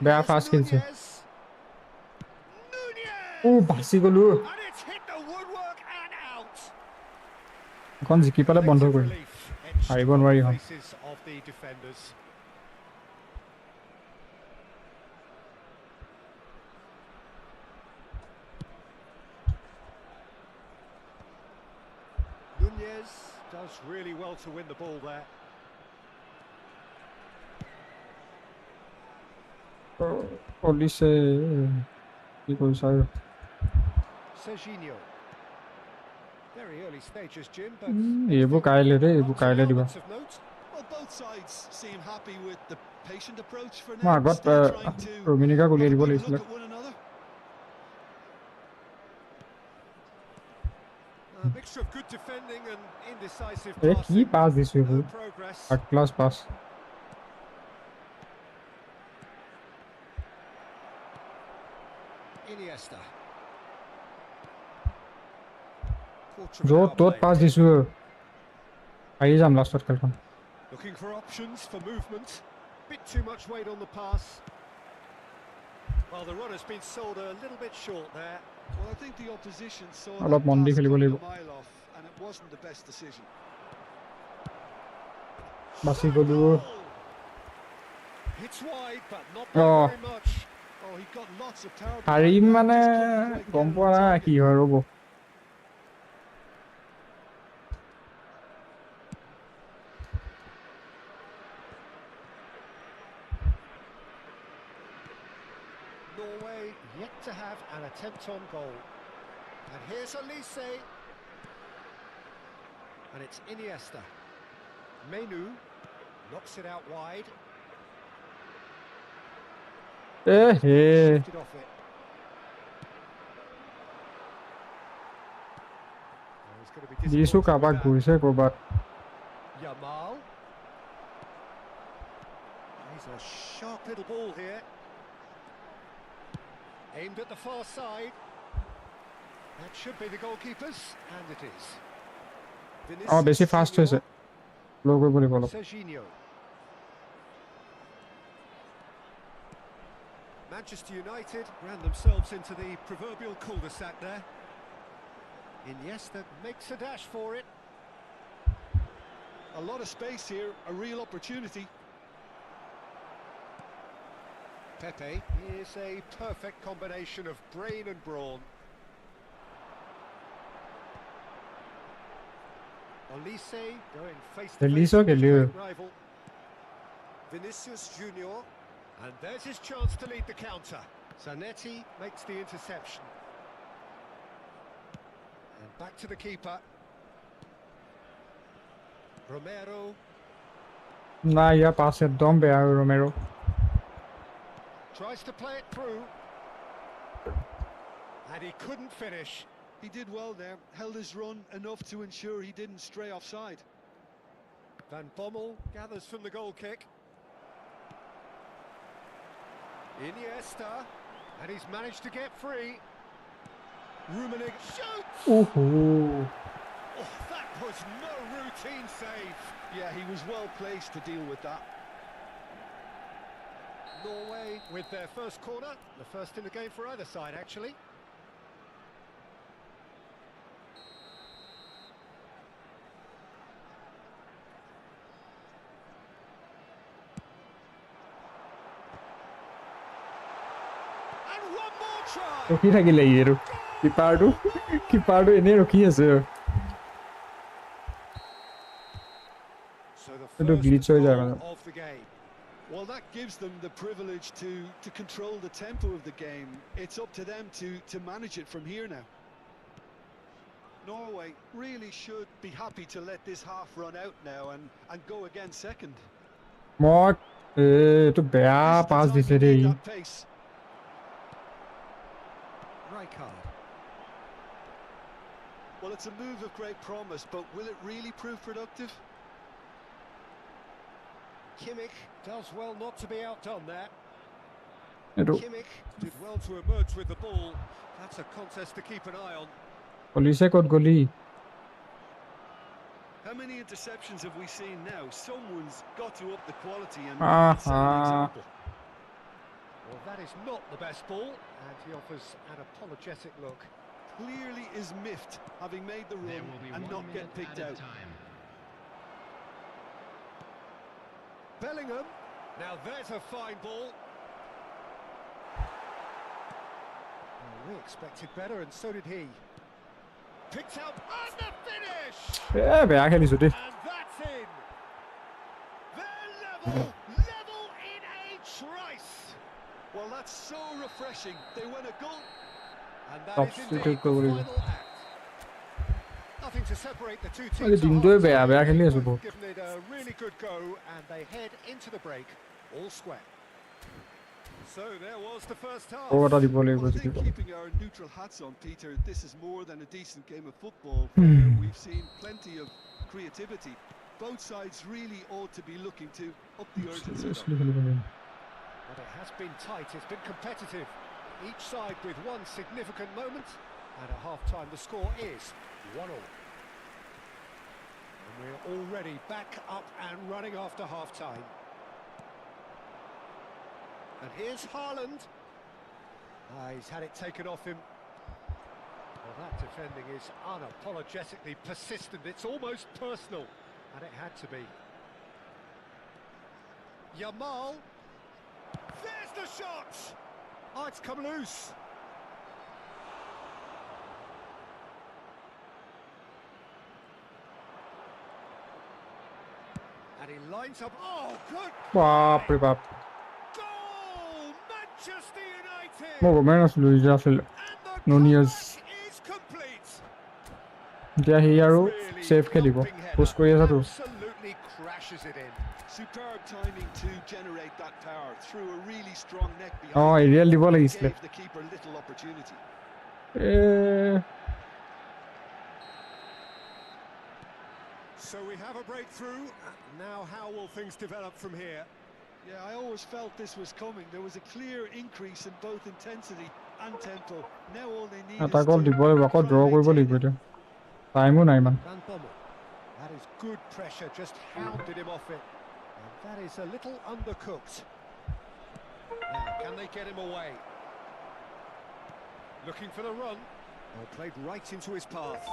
বেয়া fast খেলছে বাচি গ'লো এখন জিকি পালে বন্ধ কৰিম হাৰিব নোৱাৰি হম Nunez does really well to win the ball there. Olise কি কৰিছ আৰু Serginho. Very early stages, Jim, but এইবোৰ কাইলে দেই এইবোৰ কাইলে দিবা Well, both sides seem happy with the patient approach for মই now. আগত Still trying to ৰোমিনিকা গুলিয়াই দিব have a লাগিছিল look at one another. a mixture of good defending and indecisive এ কি passing. পাস দিছো এইবোৰ No progress. Third class pass Iniesta. য'ত ত'ত পাস দিছো হাৰি যাম লাষ্টত খেলখন Looking for options for movement. Bit too much weight on the pass. Well, the run has been sold a little bit short there. Well, I think the opposition saw অলপ that মন দি pass খেলিব coming লাগিব a mile off, and it wasn't the best decision. বাচি গ'লো It's wide, but not by very much. Oh, he got lots of power. হাৰিম মানে গম পোৱা নাই কি হয় ৰ'ব Norway yet to have an attempt on goal. And here's Elise. And it's Iniesta. Menu knocks it out wide. Shifted off it. দিছো Kabak ঘূৰিছে ক'ৰবাত Yamal. He's a sharp little ball here. Aimed at the far side. That should be the goalkeeper's, and it is. বেশি fast হয়েছে logo বলে বলো Serginho. Manchester United ran themselves into the proverbial cul-de-sac there. Iniesta makes a dash for it. A lot of space here, a real opportunity. Pepe is a perfect combination of brain and brawn. Olise going face to face with his great rival. Vinicius Junior, and there's his chance to lead the counter. Zanetti makes the interception. And back to the keeper. Romero. না ইয়া pass একদম বেয়া Romero Tries to play it through. And he couldn't finish. He did well there, held his run enough to ensure he didn't stray offside. Van Bommel gathers from the goal kick. Iniesta, and he's managed to get free. Rummenigge shoots! Oh, that was no routine save. Yeah, he was well placed to deal with that. Norway with their first corner, the first in the game for either side actually. And one more try. ৰখি থাকিলে ইয়েৰো কিপাৰটো এনে ৰখি আছে So the It'll first glitch হৈ যায় goal মানে of the game. Well, that gives them the privilege to control the tempo of the game. It's up to them to manage it from here now. Norway really should be happy to let this half run out now and go again second. মই এইটো বেয়া This is the pass time দিছে you দেই need that pace. Rijkaard. Well, it's a move of great promise, but will it really prove productive? Kimmich does well not to be outdone there. এইটো Kimmich did well to emerge with the ball. That's a contest to keep an eye on. পুলিচে ক'ত গলি How many interceptions have we seen now? Someone's got to up the quality and set an example. Well, that is not the best ball, and he offers an apologetic look. Clearly is miffed, having made the There run will be and 1 not get minute picked added out. time. Bellingham. Now there's a fine ball. Well, we expected better, and so did he. Picked out and the finish! বেয়া খেলিছো দেই And that's in. They're level in a trice. Well, that's so refreshing. They win a goal. And that Top is secret indeed the goal. final act. Nothing to separate the two আরে teams. দিনটোৱে বেয়া বেয়া খেলি আছো Both বহুত given it a really good go, and they head into the break all square. So there was the first half. এটা দিব লাগিব Well, I যদি think keeping our neutral hats on, Peter, this is more than a decent game of football where we've seen plenty of creativity. Both sides really ought to be looking to up the urgency. But it has been tight, it's been competitive. Each side with one significant moment, and at half-time the score is 1-1. And we're already back up and running after half-time. And here's Haaland. He's had it taken off him. Well, that defending is unapologetically persistent. It's almost personal, and it had to be. Yamal. There's the shot! Oh, it's come loose. And he lines up. Oh, good! বাপৰে বাপ Goal! Manchester United! মই গমেই নাছিলো এই যে আছিল And the Nunez. comeback is complete. এতিয়া C আৰু Really ছেফ খেলিব thumping header. পোষ্ট কৰি আছাতো Absolutely crashes it in. Superb timing to generate that power through a really strong neck uh behind. Aerial দিব লাগিছিলে Gave the keeper little opportunity. So we have a breakthrough. Now how will things develop from here? Yeah, I always felt this was coming. There was a clear increase in both intensity and tempo. Now all they need এটা is goal to দিব লাগিব আকৌ try draw and কৰিব maintain লাগিব it. এতিয়া টাইমো নাই ইমান Van Bommel. That is good pressure, just hounded him off it. And that is a little undercooked. Now, can they get him away? Looking for the run. Oh, played right into his path.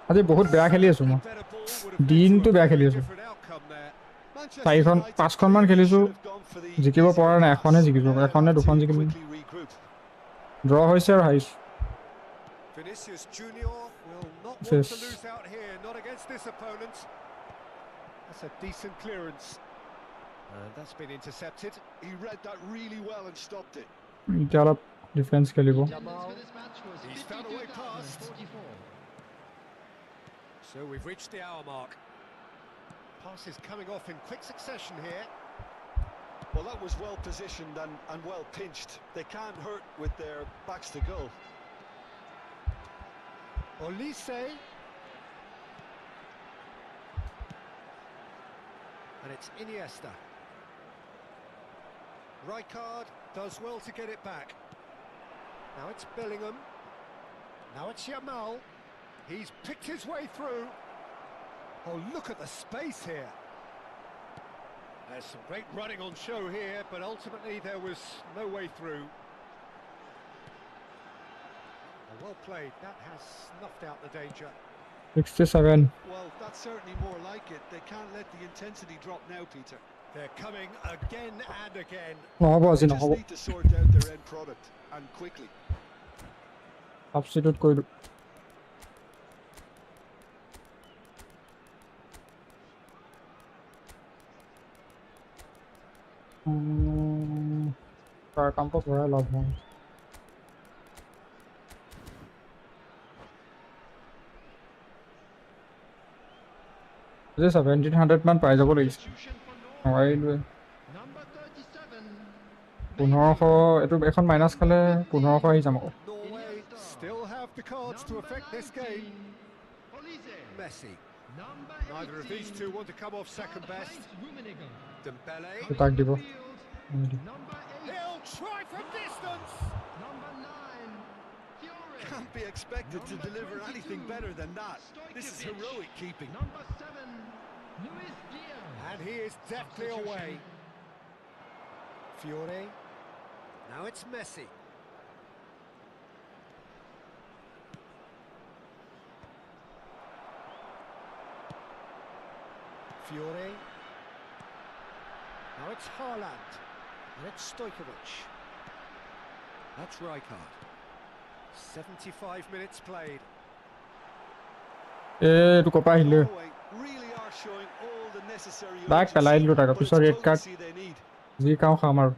আজি বহুত বেয়া খেলি আছো মই Better ball would have led দিনটো to a বেয়া খেলি very আছো different outcome there. Manchester চাৰিখন United পাঁচখনমান clearly খেলিছো should have gone for the জিকিব easier পৰা নাই pass. এখনে জিকিছো Now এখন নে have দুখন to জিকিলো quickly regroup. ড্ৰ হৈছে আৰু হাৰিছো Vinicius Junior will not want Yes. to lose out here, not against this opponent. That's a decent clearance. And that's been intercepted. He read that really well and stopped it. এতিয়া অলপ defence খেলিব Jamal. He's found a way past. So we've reached the hour mark. Pass is coming off in quick succession here. Well, that was well positioned and well pinched. They can't hurt with their backs to goal. Olise. And it's Iniesta. Rijkaard does well to get it back. Now it's Bellingham. Now it's Jamal. He's picked his way through. Oh, look at the space here. There's some great running on show here, but ultimately there was no way through. Well played. That has snuffed out the danger. 67 Well, that's certainly more like it. They can't let the intensity drop now, Peter. They're coming again and again. নহ'ব আজি They just নহ'ব need to sort out their end product, and quickly. সাবষ্টিটিউট কৰিলোঁ তাৰ কামটো পৰাই লাভ হয় 1700 মান পাই যাব লাগিছিল নোৱাৰিলোৱে 1500 এইটো এখন মাইনাছ খালে 1500 আহি যাম আকৌ Norway still have the cards to affect this game. Messi. Neither of these two want to come off second best. Dembele. তাক দিব He'll try from distance. Can't be expected to deliver anything better than that. This is heroic keeping. And he is deftly away. Fiore. Now it's Messi. Fiore. Now it's Haaland. And it's Stojkovic. That's Rijkaard. 75 minutes played. এইটো কপা আহিলে Norway really are showing all the necessary Back urgency, পেলাই দিলোঁ তাক but it's পিছত red card potency they need. যি খাওঁ খাম আৰু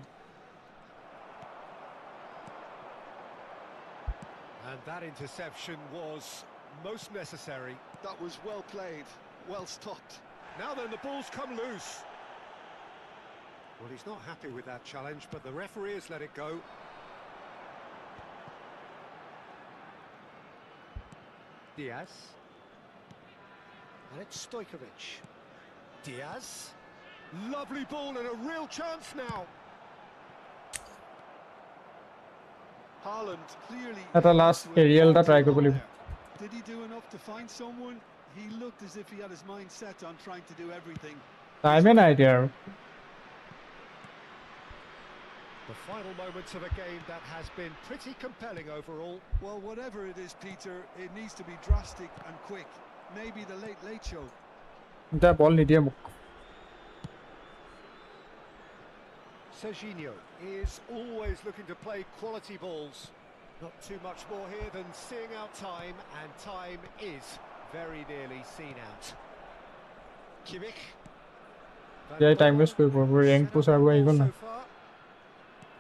And that interception was most necessary. That was well played, well stopped. Now then, the ball's come loose. Well, he's not happy with that challenge, but the referee has let it go. Diaz. And it's Stojkovic. Diaz. Lovely ball and a real chance now. Haaland clearly এটা last aerial এটা try কৰিব লাগিব Did he do enough to find someone? He looked as if he had his mind set on trying to do everything. টাইমে নাই এতিয়া আৰু The final moments of a game that has been pretty compelling overall. Well, whatever it is, Peter, it needs to be drastic and quick. Maybe the late show. এতিয়া বল নিদিয়ে মোক Serginho is always looking to play quality balls. Not too much more here than seeing out time, and time is very nearly seen out. Kimmich. এতিয়া time waste কৰিব rank পুছ আৰু আহি গ'ল না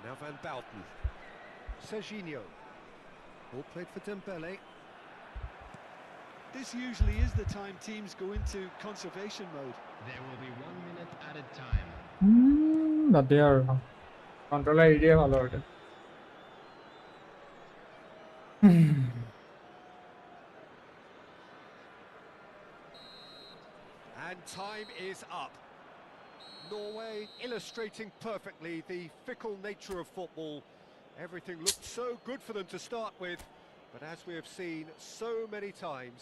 Now Van Bouten. Serginho. All played for Dembele. This usually is the time teams go into conservation mode. There will be 1 minute added time. বাদে আৰু controller এৰি দিয়ে ভাল আৰু এতিয়া And time is up. Norway illustrating perfectly the fickle nature of football. Everything looked so good for them to start with, but as we have seen so many times,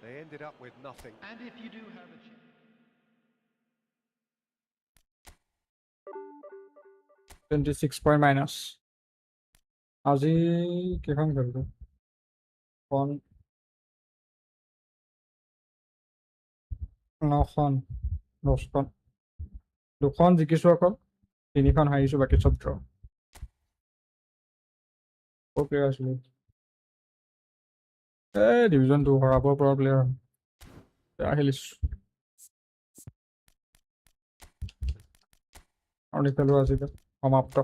they ended up with nothing. And if you do have a chance. 26 point minus আজি কেইখন খেলিলো খন 9খন 10খন 2খন জিকিছো অকল 3খন হাৰিছো বাকী চব draw okay আছিলে division 2 হৰাব পৰা player বেয়া খেলিছো আৰু খেলো আজি সমাপ্ত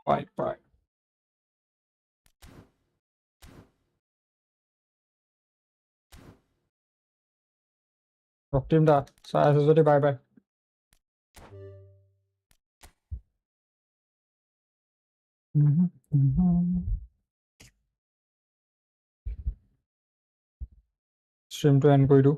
বাই ৰক্তিম দা চাই আছো যদি বাই ষ্ট্ৰীমটো এণ্ড কৰি দিওঁ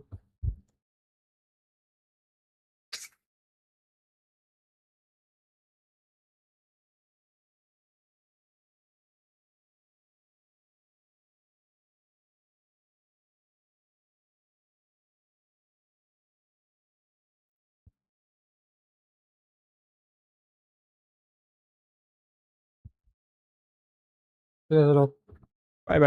বাই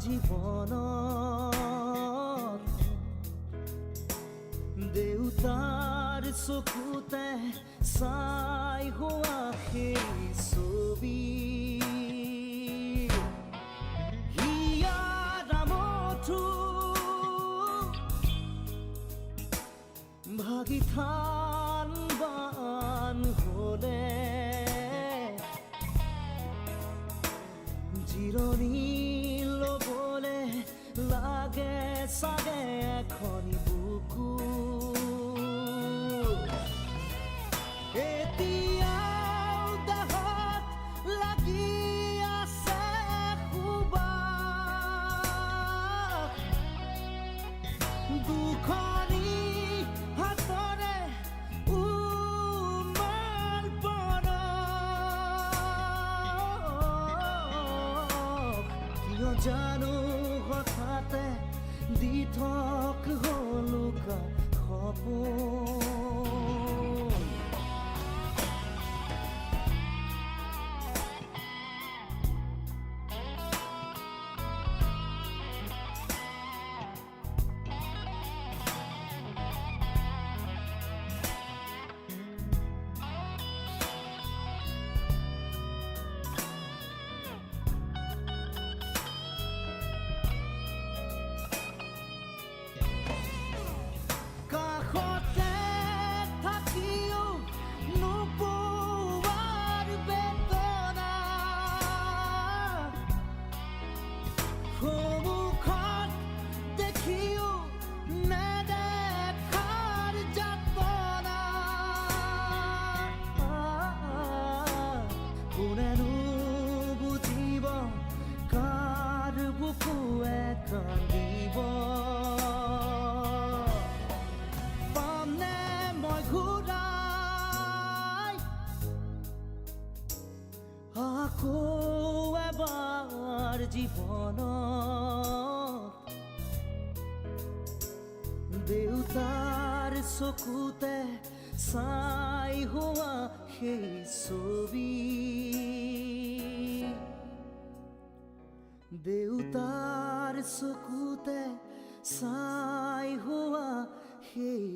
জীৱনত দেউতাৰ চকুতে চাই হোৱা সেই ছবি ভাগি থান বান হলে জিৰণি ল'ব চাগে এখনি বুকু এতিয়াও দেহত লাগি আছে সুবাস দুখনি হাতৰে উমাল পৰশ কিয় জানো হঠাতে দি থক হলুকা সপোন কাষতে থাকিও নোপোৱাৰ বেদনা সন্মুখত দেখিও নেদেখাৰ যাতনা কোনেনো বুজিব কাৰ বুকুৱে কান্দিব আকৌ এবাৰ জীৱনত দেউতাৰ চকুতে চাই হোৱা সেই ছবি দেউতাৰ চকুতে চাই হোৱা সেই